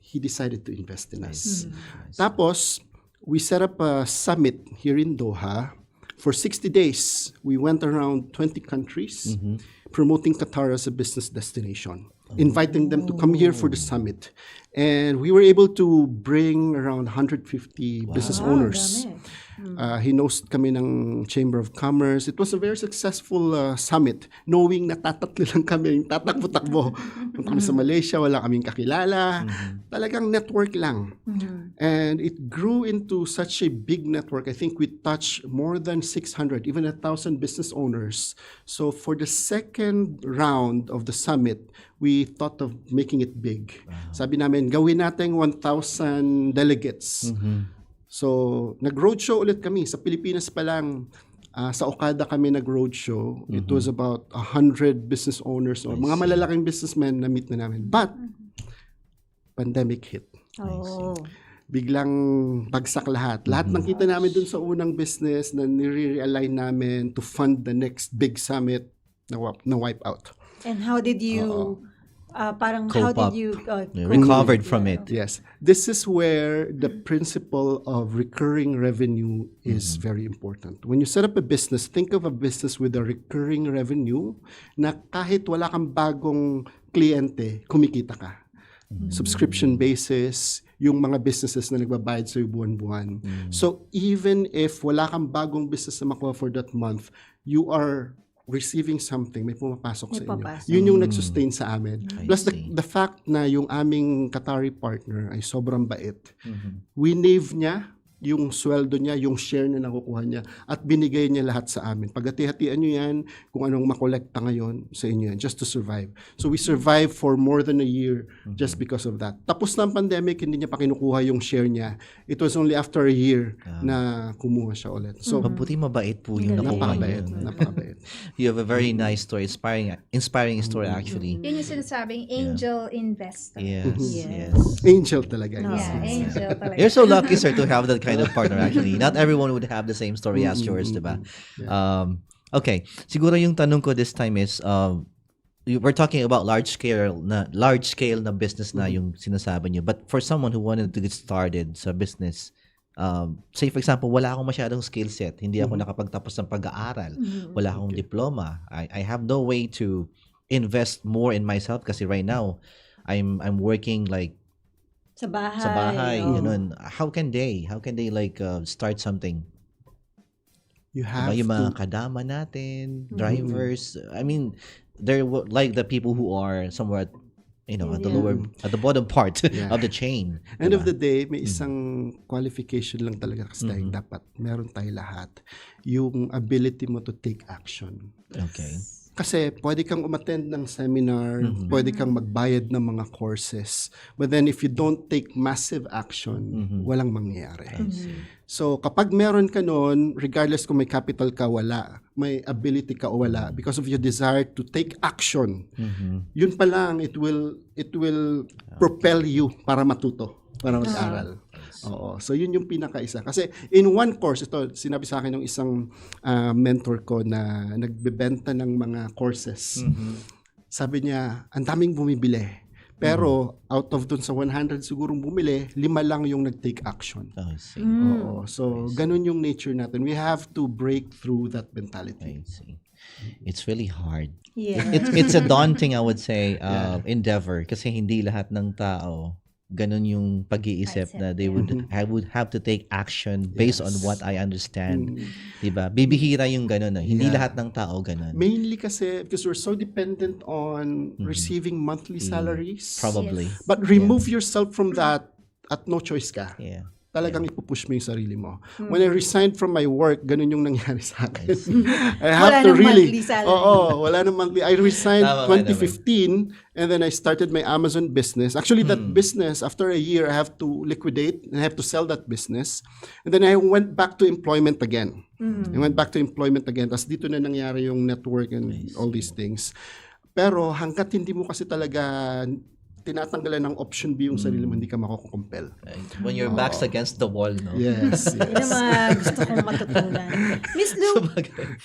he decided to invest in us. Tapos, we set up a summit here in Doha. For 60 days, we went around 20 countries promoting Qatar as a business destination, inviting them to come here for the summit. And we were able to bring around 150 business owners. Hinost kami ng Chamber of Commerce. It was a very successful summit, knowing na tatatlo lang kami, tatakbo-takbo. Punta kami sa Malaysia, wala kaming kakilala. Talagang network lang. And it grew into such a big network. I think we touched more than 600, even 1,000 business owners. So for the second round of the summit, we thought of making it big. Sabi namin, gawin natin 1,000 delegates. So, nag-roadshow ulit kami. Sa Pilipinas pa lang, sa Okada kami nag-roadshow. It was about 100 business owners or mga malalaking businessmen na meet na namin. But, pandemic hit. Oh. Biglang bagsak lahat. Lahat ng kita namin dun sa unang business na nire-realign namin to fund the next big summit na wipe out. And how did you, parang Cope how up. did you Recovered from it. Yes. This is where the principle of recurring revenue is very important. When you set up a business, think of a business with a recurring revenue na kahit wala kang bagong kliyente, kumikita ka. Subscription basis, yung mga businesses na nagbabayad sa'yo buwan-buwan. So even if wala kang bagong business na makuha for that month, you are receiving something, may pumapasok sa inyo. papasok. Yun yung nag-sustain sa amin. I Plus see. the fact na yung aming Qatari partner ay sobrang bait. Winave niya yung sweldo niya, yung share na nakukuha niya, at binigay niya lahat sa amin. Pagati-hatian niyo yan, kung anong makolekta ngayon sa inyo yan, just to survive. So we survived for more than a year just because of that. Tapos na ang pandemic, hindi niya pa kinukuha yung share niya. It was only after a year na kumuha siya ulit. So, Mabuti mabait po yung nakuha napakabait. niyo. Napakabait. You have a very nice story, inspiring story actually. Yun yung sinasabing angel investor. Yes, Yes. yes. Angel talaga. No. Yeah, angel talaga. You're so lucky, sir, to have that kind of partner actually. Not everyone would have the same story as yours, diba? Okay. Siguro yung tanong ko this time is, we're talking about large scale na business na yung sinasabi niyo. But for someone who wanted to get started sa business, say for example, wala akong masyadong skill set. Hindi ako nakapagtapos ng pag-aaral. Wala akong diploma. I have no way to invest more in myself kasi right now, I'm working like Sa bahay. sa bahay, oh. ganun. How can they like start something? You have Diba, yung mga to... kadama natin, drivers. I mean, they're like the people who are somewhat, at the bottom part of the chain. End diba? of the day, may isang qualification lang talaga kasi tayong dapat meron tayo lahat. Yung ability mo to take action. Okay. Kasi pwede kang umattend ng seminar, pwede kang magbayad ng mga courses. But then if you don't take massive action, walang mangyayari. So kapag meron ka nun, regardless kung may capital ka, wala, may ability ka o wala, because of your desire to take action, yun pa lang, it will propel you para matuto, para mag-aral. Oo. So, yun yung pinaka-isa. Kasi in one course, ito, sinabi sa akin ng isang mentor ko na nagbebenta ng mga courses. Sabi niya, ang daming bumibili. Pero, out of dun sa 100 sigurong bumili, 5 lang yung nag-take action. I see. Oo. So, ganun yung nature natin. We have to break through that mentality. I see. It's really hard. Yeah. It's a daunting, I would say, endeavor kasi hindi lahat ng tao ganun yung pag-iisip na they would have to take action based on what I understand. Diba? Bibihira yung ganun. No? Hindi lahat ng tao ganun. Mainly kasi because we're so dependent on receiving monthly salaries. Probably. But remove yourself from that at no choice ka. Yeah. Talagang ipupush mo yung sarili mo. When I resigned from my work, ganun yung nangyari sa akin. I Wala have to nang really... monthly salary. Oo, wala nang monthly. I resigned Tama, 2015 and then I started my Amazon business. Actually, that business, after a year, I have to liquidate and I have to sell that business. And then I went back to employment again. I went back to employment again. Tapos dito na nangyari yung network and all these things. Pero hanggat hindi mo kasi talaga tinatanggalan ng option B yung sarili mo, hindi ka makukumpel. When your back's against the wall, no? Yes, Yun ang yes. mga gusto kong matutunan. Miss Lou,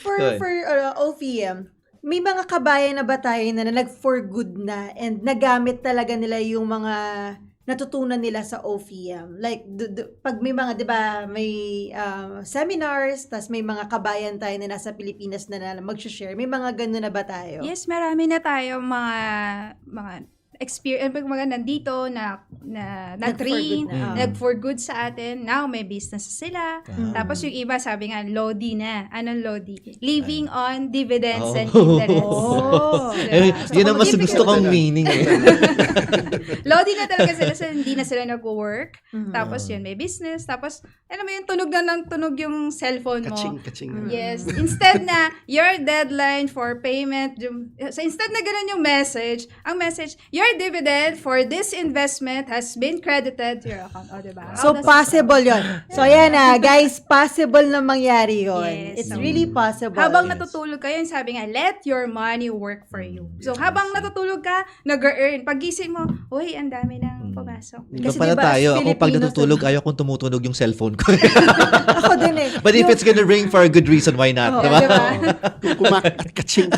for OPM, may mga kabayan na ba tayo na nag-for good na and nagamit talaga nila yung mga natutunan nila sa OPM? Like, pag may mga, di ba, may seminars, tas may mga kabayan tayo na nasa Pilipinas na mag-share, may mga gano'n na ba tayo? Yes, marami na tayo mga experience, mga nandito na nag-train, nag-for good sa atin. Now, may business sila. Tapos yung iba, sabi nga, Lodi na. Anong Lodi? Living on dividends and interest. Yun ang mas gusto kong meaning. Lodi na talaga sila, so hindi na sila nag-work. Tapos yun, may business. Tapos, alam mo yun, tunog na ng tunog yung cellphone mo. Kaching. Yes. Instead na, your deadline for payment, so instead na ganun yung message, ang message, your dividend for this investment has been credited to your account. O, diba? So, possible yon. So, ayan na, guys, possible na mangyari yon. Yes. It's really possible. Habang natutulog ka, yun sabi nga, let your money work for you. So, habang natutulog ka, nag-earn. Pagising mo, uy, ang dami nang pumasok. Iba Kasi pala diba, tayo. Ako pag Filipinos natutulog, ayaw kong tumutunog yung cellphone ko. Ako din eh. But if it's gonna ring for a good reason, why not? Oo, Diba? diba? Kumakit, kaching.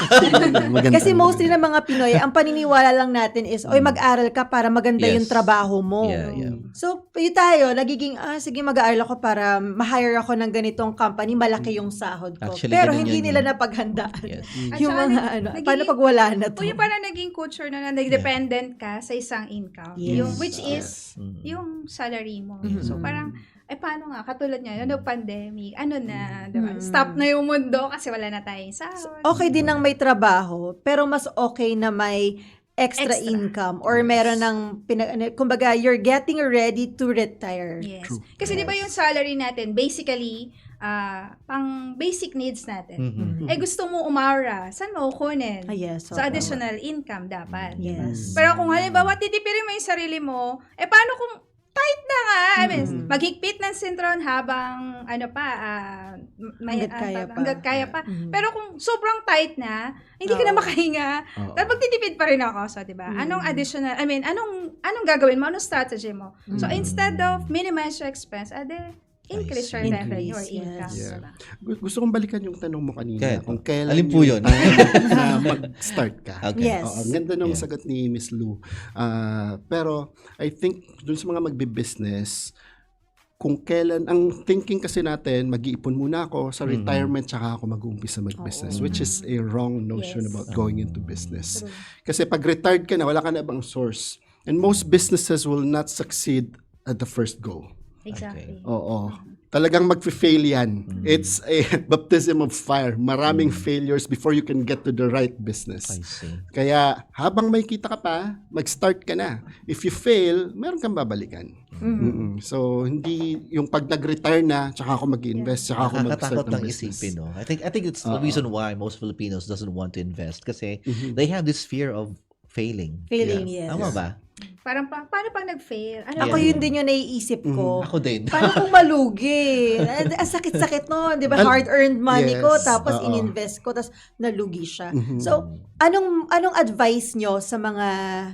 Maganda. Kasi mostly ng mga Pinoy, ang paniniwala lang natin is, oy, mag-aral ka para maganda Yes. yung trabaho mo. Yeah. So, yun tayo, nagiging, sige, mag-aaral ako para ma-hire ako ng ganitong company, malaki yung sahod ko. Actually, Pero ganun hindi yun nila eh. napaghandaan. Yes. At Yung saka mga, nagiging- paano pag wala na to? O yung parang naging culture na nag-dependent ka sa isang income. Yes. Yung, which is, yung salary mo. So parang, paano nga, katulad niya, yung pandemic, ano na, diba? Stop na yung mundo kasi wala na tayong sahod. Okay din ng may trabaho, pero mas okay na may extra income or meron ng, kumbaga, you're getting ready to retire. Yes. Kasi di ba yung salary natin, basically, pang basic needs natin. Gusto mo umara, saan mo kukunin? Yes. Sa additional income dapat. diba? Yes. Pero kung halimbawa, titipirin mo yung sarili mo, paano kung tight na nga? I mean, maghigpit ng sintron habang, hanggat kaya pa. Pero kung sobrang tight na, hindi ka na makahinga, tapos magtitipid pa rin ako. So, diba? Anong additional, anong gagawin mo? Anong strategy mo? So, instead of minimize your expense, increase your revenue or income. Yeah. Diba? Gusto kong balikan yung tanong mo kanina. Okay. Kung kailan Alin po yun? na mag-start ka. Okay. Yes. Oo, ang ganda ng sagot ni Miss Lou. Pero I think dun sa mga magbi-business, kung kailan, ang thinking kasi natin, mag-iipon muna ako sa retirement tsaka ako mag-uumpisa mag-business, which is a wrong notion about going into business. Kasi pag retired ka na, wala ka na ibang source. And most businesses will not succeed at the first go. Exactly. Oo. Talagang mag-fail yan. It's a baptism of fire. Maraming failures before you can get to the right business. I see. Kaya habang may kita ka pa, mag-start ka na. If you fail, meron kang babalikan. So, hindi yung pag nag-retire na, tsaka ako mag-invest, tsaka ako mag-start Nakakatakot ng lang business. isipin, no? I think it's the reason why most Filipinos doesn't want to invest kasi they have this fear of failing. Feeling, yes. Tama ba? Parang paano pag nag-fail? Ako yun din yung naiisip ko. Ako din. Paano kung malugi? Ang sakit-sakit no, 'di ba? Hard-earned money ko Yes, tapos oo. ininvest ko tapos nalugi siya. So, anong advice nyo sa mga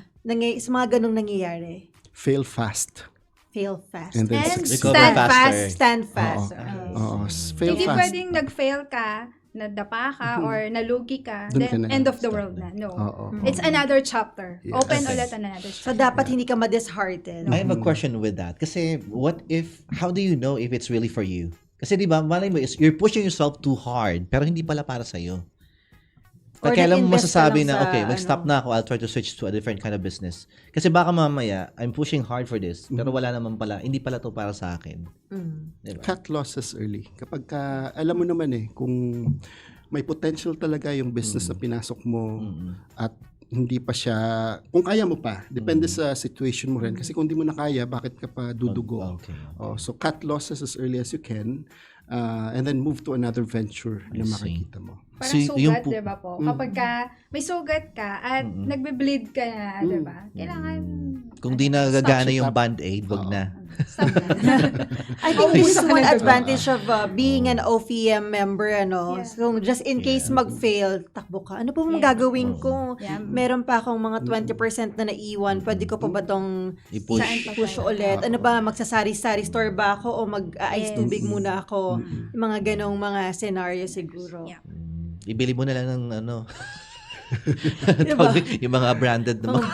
ganung nangyayari? Fail fast. Fail fast. And then And succeed. Recover stand faster. fast. Stand fast. Oo. Fail Hindi fast. pwedeng nag-fail ka, nadapa ka, or nalugi ka, Dun ka then na. end of the world na. No. Oo. It's another chapter. Yes. Open Okay. ulit another So, chapter. dapat hindi ka ma-dishearten. I have a question with that. Kasi how do you know if it's really for you? Kasi di ba, malay mo, you're pushing yourself too hard, pero hindi pala para sa'yo. Or Kailan mo nag-invest ka masasabi lang na, sa okay, mag-stop ano? na ako, I'll try to switch to a different kind of business. Kasi baka mamaya, I'm pushing hard for this, pero wala naman pala, hindi pala to para sa akin. Diba? Cut losses early. Kapag alam mo naman kung may potential talaga yung business na pinasok mo at hindi pa siya, kung kaya mo pa, depende sa situation mo rin. Kasi kung hindi mo na kaya, bakit ka pa dudugo? Okay. So cut losses as early as you can and then move to another venture na see. makikita mo. Parang So, yung sugat, di ba po? Kapag ka, may sugat ka at nagbe-bleed ka na, di ba? Kailangan, Kung di nagagana Stop. yung band-aid, wag na. stop na. I think this is Umpisa ka one na, diba? advantage of being an OFEM member, ano. Yeah. So, just in case mag-fail, takbo ka. Ano pa bang gagawin ko? Yeah. Meron pa akong mga 20% na naiwan. Pwede ko pa ba tong I-push. push ulit? Ano ba, magsasari-sari store ba ako o mag-ice tubig muna ako? Yung mga ganong mga scenario siguro. Yeah. Ibili mo na lang ng ano, Diba? yung mga branded na mga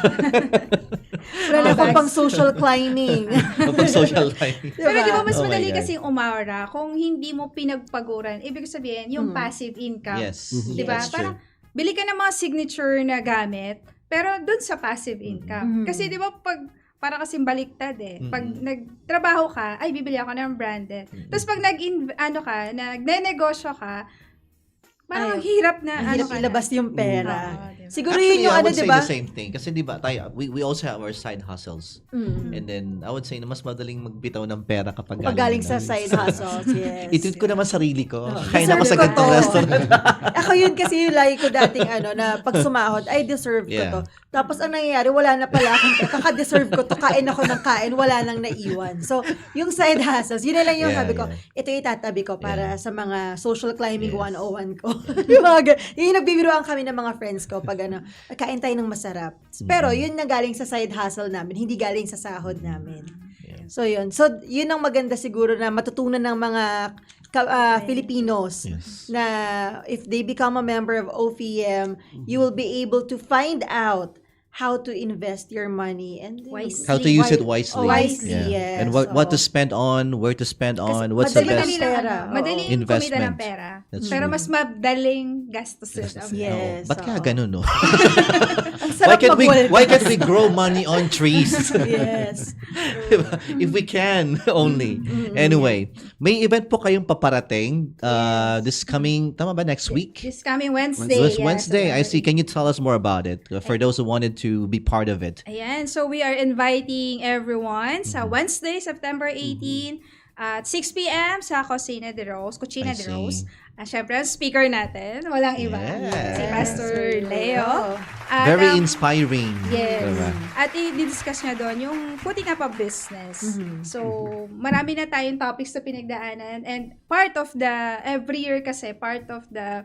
Wala na akong pang social climbing. pag social life. Pero di ba mas Oh my madali God. kasing umara kung hindi mo pinagpaguran. Ibig sabihin, yung passive income. Yes. Di ba? That's Parang, true. bili ka ng mga signature na gamit, pero dun sa passive income. Kasi di ba pag para kasing baliktad Pag nagtrabaho ka, ay bibili ako ng branded. Tapos pag nagnenegosyo ka, parang ang hirap na Ang hirap ka na. ilabas yung pera. Diba? Siguro Actually, yun yung I ano, would di say ba? the same thing. Kasi di ba, tayo, we also have our side hustles. And then, I would say na mas madaling magbitaw ng pera kapag Pag galing sa naman. side hustles, yes. I-treat ko naman sarili ko. Kain ako Deserve sa ko ganitong to. restaurant. Ako yun kasi yung lagi ko dating na pag sumahod, I deserve ko Yeah. to. Tapos ang nangyayari, wala na pala akong kaka-deserve ko to, kain ako ng kain, wala nang naiwan. So, yung side hustles, yun na lang yung Yeah, sabi ko, yeah. ito itatabi ko para sa mga social climbing Yes. 101 ko. yung mga yun yung nagbibiruan kami ng mga friends ko pag kain tayo ng masarap. Pero yun na galing sa side hustle namin, hindi galing sa sahod namin. Yeah. So yun. So yun ang maganda siguro na matutunan ng mga Filipinos Yes. na if they become a member of OFEM, you will be able to find out how to invest your money and Wisely. How to use it wisely. Wisely, Yeah. yes. And what to Oo. spend on, where to spend on, what's the madali best. lang pera. Madaling kumita Investment. ng pera. That's Pero true. mas madaling gastusin. Yes. Ba't kaya oo. ganun, no? Ang why sarap can't mag-wallet. why can't we grow money on trees? Yes. If we can only. Anyway, may event po kayong paparating this coming, tama ba, next week? This coming Wednesday. This yes, Wednesday. I see. February. Can you tell us more about it for those who wanted to be part of it? Ayan, so we are inviting everyone sa Wednesday, September 18 at 6 p.m. sa Cucina de Rose. I Cucina de see. Rose. Syempre, ang speaker natin, walang iba. Yes. Si Pastor Leo. At, Very um, inspiring. Yes. Diba? At i-discuss niya doon yung putting up a business. So, marami na tayong topics na pinagdaanan and part of the, every year kasi, part of the,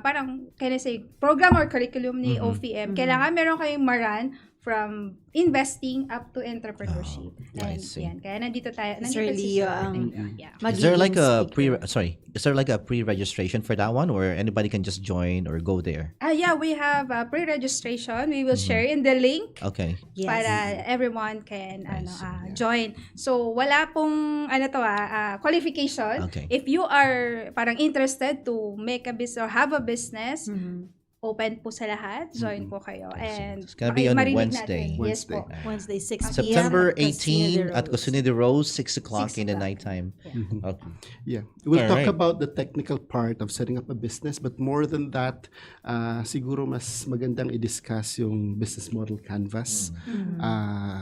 parang, can I say, program or curriculum ni OFEM, kailangan meron kayong maran from investing up to entrepreneurship. I And see. yan, kaya nandito tayo. Sir Leo ang Yeah. Is there like a magiging is there like a pre-registration for that one, or anybody can just join or go there? Yeah, we have pre-registration. We will share in the link. Okay. Yes. Para everyone can see, yeah. join. So wala pong qualification. Okay. If you are parang interested to make a business or have a business, open po sa lahat. Join po kayo. And It's gonna be on marinig Wednesday. natin. Yes po. Wednesday, 6 p.m. September at Cucina de 18 at Rose. Cucina de Rose, 6 o'clock 6 in the o'clock. nighttime. Okay. Yeah. We'll All talk right. about the technical part of setting up a business, but more than that, siguro mas magandang i-discuss yung business model canvas.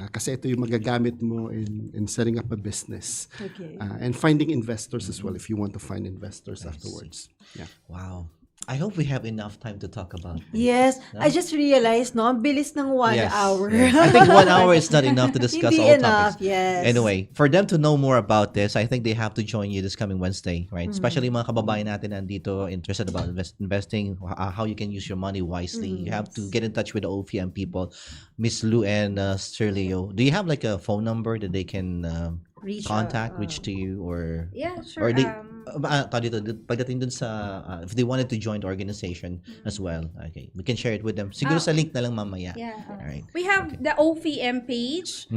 Kasi ito yung magagamit mo in setting up a business. Okay. And finding investors as well if you want to find investors afterwards. Yeah. Wow. I hope we have enough time to talk about this. Yes. I just realized, no, ang bilis ng 1 Yes, hour. yes. I think 1 hour is not enough to discuss Hindi all enough, topics. yes. Anyway, for them to know more about this, I think they have to join you this coming Wednesday, right? Especially mga kababayan natin nandito interested about investing, how you can use your money wisely. You have to get in touch with the OFEM people, Miss Lou and Sir Leo. Do you have like a phone number that they can Reach to you, or Yeah, sure. or they pagdating dun sa if they wanted to join the organization as well, okay, we can share it with them siguro sa link na lang mamaya. Yeah. All right. We have the OFEM page,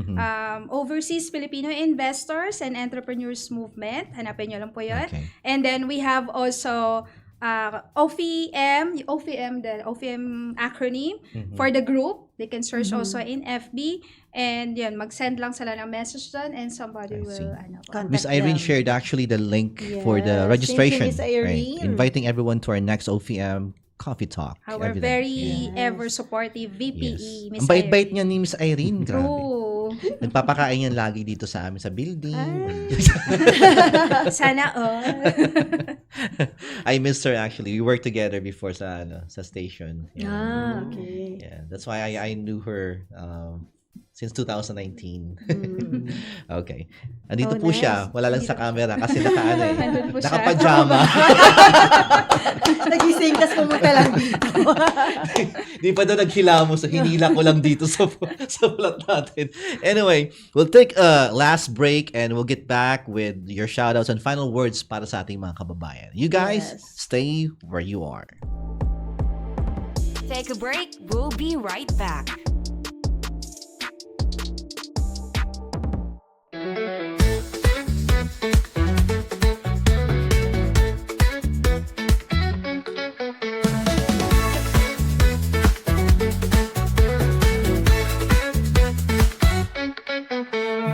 Overseas Filipino Investors and Entrepreneurs Movement. Hanapin nyo lang po yun. Okay. And then we have also OFEM, the OFEM acronym for the group. They can search also in FB. And yun, mag-send lang sila ng message doon and somebody I see. will, Contact Miss Irene them. shared actually the link for the Yes, registration. thank you, Miss Irene. Inviting everyone to our next OFM coffee talk. our Everything. very ever supportive VPE, Yes. Miss Ang bait-bait Irene. niya ni Miss Irene. Grabe. True. Nagpapakain yan lagi dito sa amin sa building. Sana all. I missed her actually. We worked together before sa station. Yeah. Okay. Yeah, that's why I knew her since 2019. Okay. Andito po siya. Wala lang sa camera kasi Nandun po siya. Naka-pajama. Nagising, tas pumunta lang dito. Di pa daw naghilamos. So hinila ko lang dito sa plot natin. Anyway, we'll take a last break and we'll get back with your shoutouts and final words para sa ating mga kababayan. You guys, Yes. stay where you are. Take a break. We'll be right back.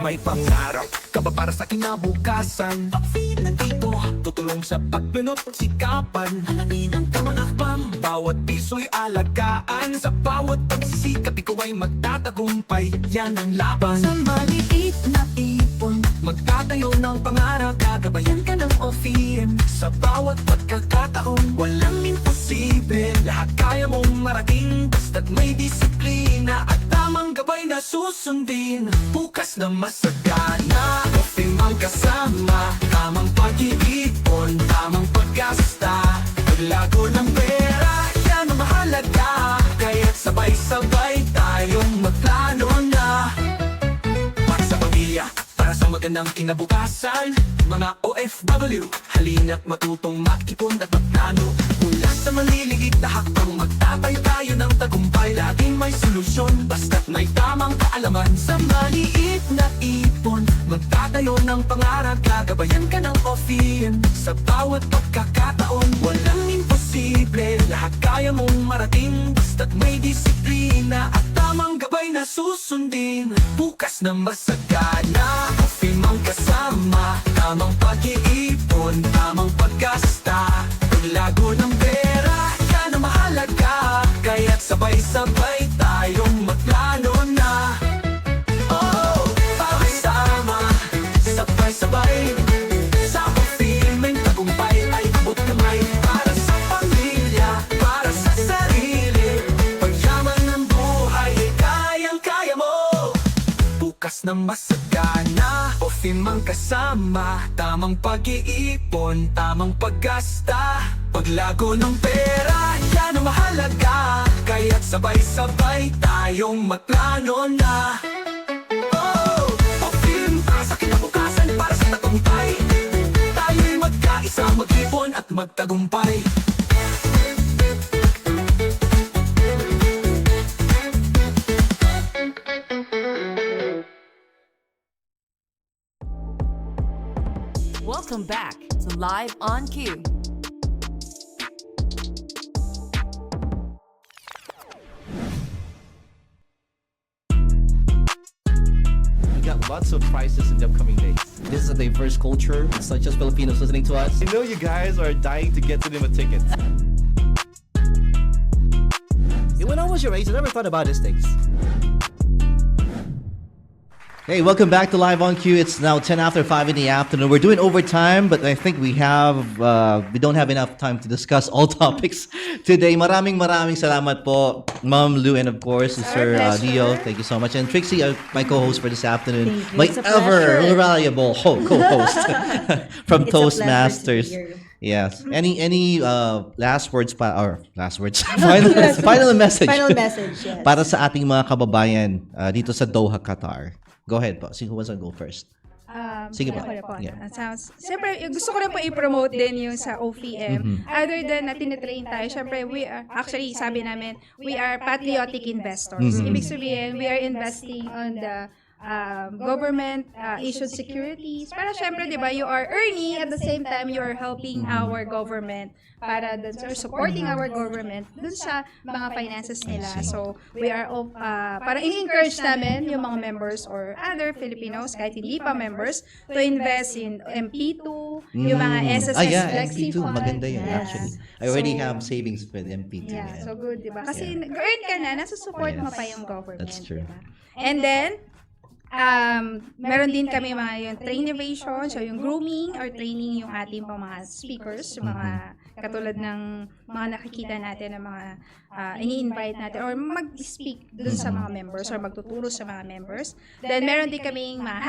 May pangarap ka ba para sa kinabukasan? Nandito, tutulong sa pagpinot sikapan. Alamin ang kamanakbang, bawat piso'y alagaan. Sa bawat pagsisikap, ikaw ay magtatagumpay. Yan ang laban. Sa maliit na ipon, magtatayo ng pangarap. Gagabayan ka ng OFEM. Sa bawat pagkakataon, walang imposible. Lahat kaya mong marating, basta't may disiplina at tamang gabay na susundin. Bukas na masagana, OFEM ang kasama. Tamang pag-iipon, tamang paggasta. Paglago ng pera, yan ang mahalaga. Kaya't sabay-sabay tayong magplano na. Para sa pamilya, para sa magandang kinabukasan. Mga OFW, halina't matutong mag-ipon at magplano. Mula sa maliligit na hakbang, magtatayo tayo ng tagumpay. Laging may solusyon, basta't may tamang kaalaman. Sa maliit na ipon, magtatayo ng pangarap. Gagabayan ka ng OFEM. Sa bawat pagkakataon, walang imposible. Lahat kaya mong marating, basta't may disiplina at tamang gabay na susundin. Bukas na masagana, OFEM ang kasama. Tamang pag-iipon, tamang paggasta. Paglago ng pera, yan ang mahalaga. Kaya't sabay-sabay tayong magplano na. Oh, pakisama, sabay-sabay. Sa OFEM may tagumpay ay abot kamay. Para sa pamilya, para sa sarili. Pagyaman ng buhay ay kayang-kaya mo. Bukas na masagana, OFEM ang kasama. Tamang pag-iipon, tamang paggasta. Paglago ng pera, yan ang mahalaga. Kaya't sabay-sabay tayong magplano na. Oh, OFEM para sa kinabukasan, para sa tagumpay. Tayo'y magkaisa, mag-ipon at magtagumpay. Welcome back to Live on Cue. We got lots of prizes in the upcoming days. This is a diverse culture. It's not just Filipinos listening to us. I know you guys are dying to get cinema tickets. When I was your age, I never thought about these things. Hey, welcome back to Live on Cue. It's now 10 after 5 in the afternoon. We're doing overtime, but I think we don't have enough time to discuss all topics today. Maraming salamat po, Ma'am Lou, and of course, Sir pleasure. Dio. Thank you so much. And Trixie, my co-host for this afternoon. Thank you. My It's a ever pleasure. reliable co-host from It's a pleasure to Toastmasters. be here. Yes. Any last words final message. Final message, yes. Para sa ating mga kababayan dito sa Doha, Qatar. Go ahead po. Who wants to go first? Sige po. Ako na po. Yeah. Siyempre, gusto ko rin po i-promote din yung sa OFEM. Other than na tinitrain tayo, siyempre, actually, sabi namin, we are patriotic investors. Ibig sabihin, we are investing on the government issued securities. Para syempre, di ba, you are earning at the same time you are helping our government para dun or supporting our government dun sa mga finances nila. So, we are para in-encourage namin yung mga members or other Filipinos, kahit hindi pa members, to invest in MP2, yung mga SSS Flexi MP2, Fund. maganda yun Yes. actually. I already So, have savings with MP2. Yeah, so good, di ba? Kasi earn ka na, nasusupport mo Yes. pa yung government. That's true. Diba? And then, meron din kami mga yung trainivation, so yung grooming or training yung ating pang mga speakers, yung mga katulad ng mga nakikita natin ng mga ini-invite natin or mag-speak dun sa mga members or magtuturo sa mga members. Then meron din kaming mga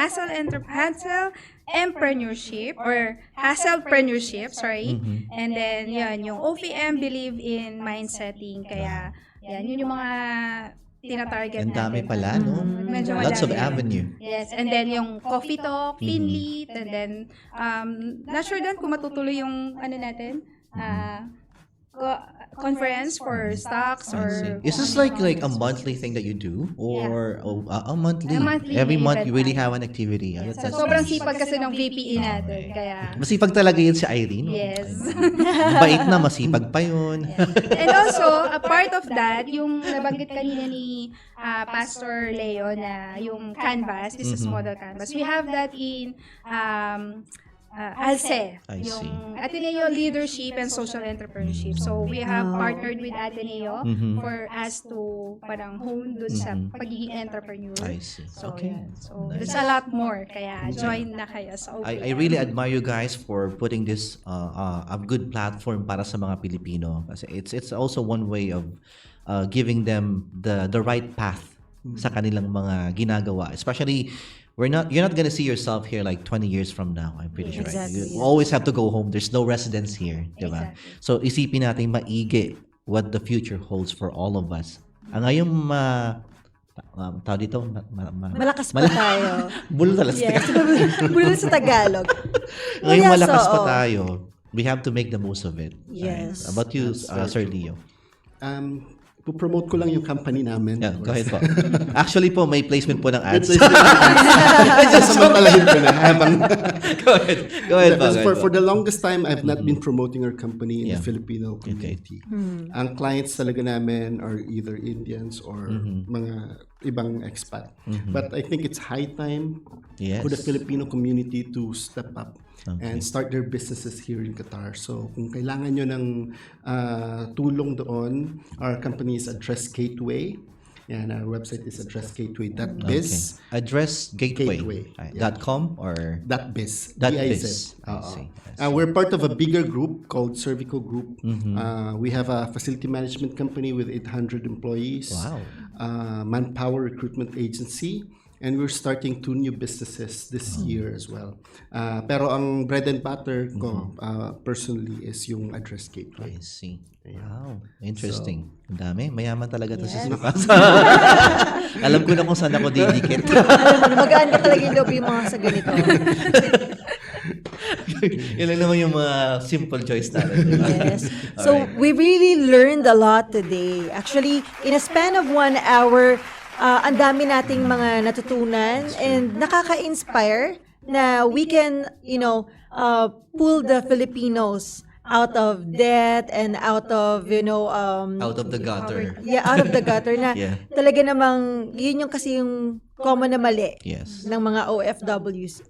hustlepreneurship or hustlepreneurship, sorry. And then yun, yung OVM believe in mindsetting, kaya yan, yun yung mga tina-target Ang dami natin. pala, no? Medyo Lots of madami. avenue. Yes, and then yung coffee talk, Finlit, and then not sure din kung matutuloy yung ano natin, conference for stocks I see. or Is this like a monthly thing that you do or a monthly? A monthly Every month event you really natin. have an activity. Ah, So, that's sobrang nice. sipag kasi ng VPE natin, kaya Masipag talaga yun si Irene. yes. Mabait na, masipag pa yun. And also, a part of that, yung nabanggit kanina ni Pastor Leo na yung canvas, business model canvas, we have that in ALSE, I see. yung Ateneo Leadership and Social Entrepreneurship. So, we have partnered with Ateneo for us to parang hone dun sa pagiging entrepreneur. I see. So, Okay. yan. So, Nice. there's a lot more. Kaya, join na kayo sa OPM. I really admire you guys for putting this a good platform para sa mga Pilipino. Kasi it's also one way of giving them the right path sa kanilang mga ginagawa. Especially you're not gonna see yourself here like 20 years from now, I'm pretty sure. Exactly, You always have to go home. There's no residence here, di ba? Exactly. So isipin natin maigi what the future holds for all of us. Ang ngayong tao dito, Malakas pa tayo. Bultalas. Yes. Bulol sa Tagalog. Ngayong Yes, malakas pa oo. tayo, we have to make the most of it. Yes. About you, Sir Leo. Promote ko lang yung company namin. Yeah, go ahead po. Actually po, may placement po ng ads. Samantalahin ko na habang Go ahead. Go ahead po. Because for the longest time, I've not been promoting our company in Yeah. the Filipino community. Ang clients talaga namin are either Indians or mga ibang expat. But I think it's high time Yes. for the Filipino community to step up and start their businesses here in Qatar. So kung kailangan nyo ng tulong doon, our company is Address Gateway. And our website is addressgateway.biz. Address gateway. Gateway, yeah. .com or .biz. .biz. B-I-Z. I Oo. see. We're part of a bigger group called Cervical Group. We have a facility management company with 800 employees. Wow. Manpower recruitment agency. And we're starting 2 new businesses this year as well. Pero ang bread and butter ko personally is yung Address Gateway. I see. Wow. Interesting. Ang dami. Mayaman talaga to si Yes. Supas. Alam ko na kung saan ako didikit. Alam mo, magaan ka talaga yung loob yung mga sa ganito. Yun lang naman yung mga simple choice natin. Diba? Yes. So, we really learned a lot today. Actually, in a span of 1 hour, ang dami nating mga natutunan and nakaka-inspire na we can, pull the Filipinos out of debt and out of, Out of the gutter. out of the gutter na Yeah. talaga namang, yun yung kasi yung common na mali Yes. ng mga OFWs.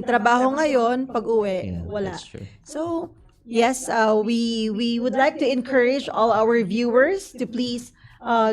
Trabaho ngayon, pag uwi, Yeah, wala. that's true. So, yes, we would like to encourage all our viewers to please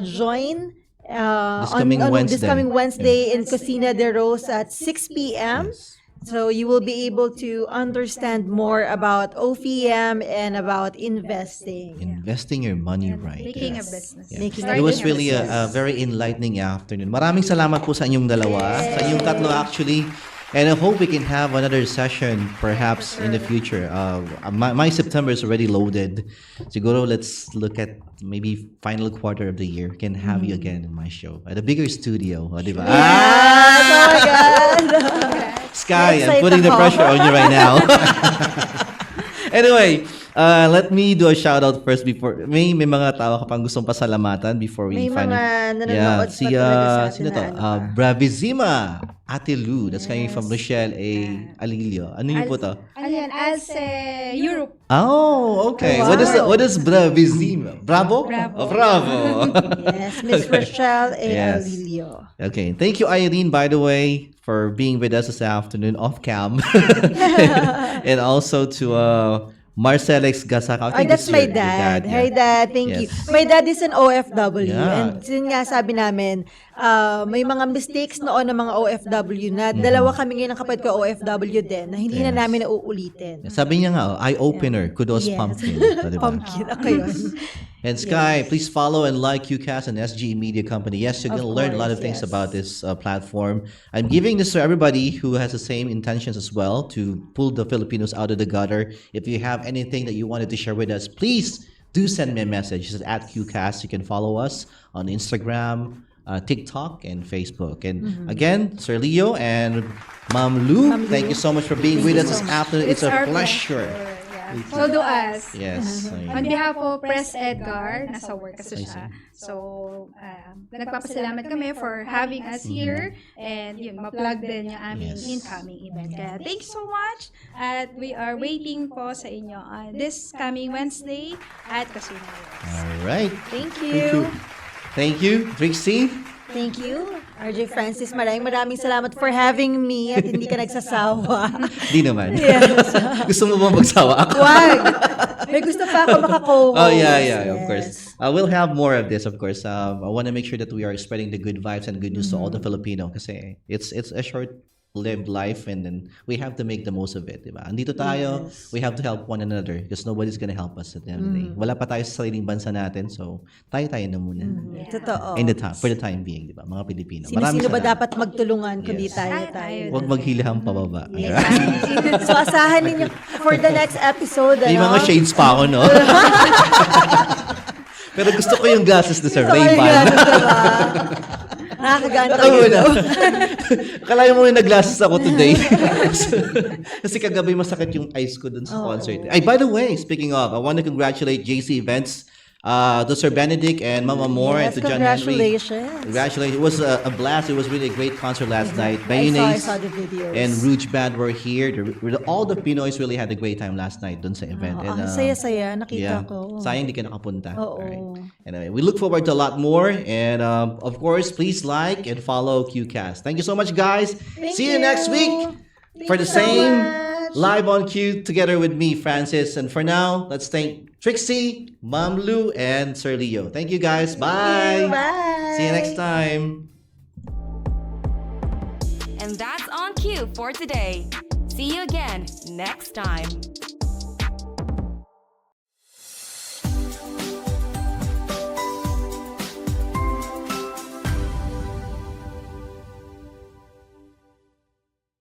join This coming Wednesday in Cocina de Rose at 6 p.m. Yes. So you will be able to understand more about OFEM and about investing. Investing your money right. Making a Yes. business. Yeah. Making It was a really business. a very enlightening afternoon. Maraming salamat po sa inyong dalawa. Sa inyong tatlo actually. And I hope we can have another session perhaps in the future. My September is already loaded. Siguro let's look at maybe final quarter of the year. Can have you again in my show at a bigger studio. Di ba? Oh my God! Sky, I'm Excited putting the ako. pressure on you right now. Anyway, Let me do a shout out first before may mga tao ka pang gustong pasalamatan before we May mga nanonood si pa talaga sa atin sino na to? ano pa. Bravissima Ate Lou. That's coming from Rochelle Alilio. Ano yun po to? Ano yan? Alce Europe. Oh, okay. Wow. What is Bravissima? Bravo? Bravo. Oh, bravo. Yes, Miss Rochelle A. Yes. Alilio. Okay. Thank you, Irene, by the way, for being with us this afternoon off cam. And also to Marcelex Gasaka. I think That's this is my your dad. yeah. Hi, Dad. Thank you. Yes. My dad is an OFW. Yeah. And yun nga sabi namin, may mga mistakes noon ng mga OFW na dalawa kami ngayon ng kapatid ko OFW din na hindi na Yes. namin nauulitin. Sabi niya nga, eye-opener. Kudos, Yes. pumpkin. Diba? Pumpkin. Ako yun. And Sky, please follow and like QCast and SG Media Company. Yes, you're Of going to learn a lot of course, things yes. about this platform. I'm giving this to everybody who has the same intentions as well to pull the Filipinos out of the gutter. If you have anything that you wanted to share with us, please do send me a message. It's at QCast. You can follow us on Instagram, TikTok, and Facebook. And again, Sir Leo and Ma'am Lou, thank you so much for being with us this afternoon. It's a our pleasure. Yeah. So do us. Yes. On behalf of Press Edgar, nasa work kasi siya. So, nagpapasalamat kami for having us here and yun, ma-plug din yung aming Yes. incoming event. Kaya thank you so much at we are waiting po sa inyo on this coming Wednesday at Casino Works. All right. Thank you. Thank you, Trixie. Thank you. RJ Francis, maraming salamat for having me at hindi ka nagsasawa. Di naman. Yes. Gusto mo ba magsawa ako? Wag! May gusto pa ako maka-co-host. Oh, yeah, of Yes. course. We'll have more of this, of course. I want to make sure that we are spreading the good vibes and good news to all the Filipino kasi it's a short-lived life and then we have to make the most of it, diba? Andito tayo, we have to help one another because nobody's gonna help us at the end of the day. Wala pa tayo sa sariling bansa natin, so tayo na muna. Totoo. For the time being, diba? Mga Pilipino. Sino-sino ba salamat. dapat magtulungan kundi Yes. tayo? Huwag maghilahang pababa. So, asahan ninyo for the next episode. May ano? mga shades pa ako, no? Pero gusto ko yung glasses na Sir So, Ray-Ban. ayan, diba? Nakakaganta Ako yun. muna. Akala mo yung nag-glasses ako today. Kasi kagabi masakit yung eyes ko dun sa concert. Ay, by the way, speaking of, I want to congratulate JC Events, to Sir Benedict and Mama Moore and Yes, to John Henry. congratulations. Congratulations. It was a blast. It was really a great concert last night. I Mayonnaise saw the videos. and Rouge Band were here. All the Pinoys really had a great time last night dun sa event. Oo, And, ang saya-saya. Nakita yeah. ko. Sayang di ka nakapunta. Oo. Alright. Anyway, we look forward to a lot more. And of course, please like and follow QCast. Thank you so much, guys. See you next week for the same live on Q together with me, Francis. And for now, let's thank Trixie, Mom Lou, and Sir Leo. Thank you, guys. Bye. Bye. See you next time. And that's on cue for today. See you again next time.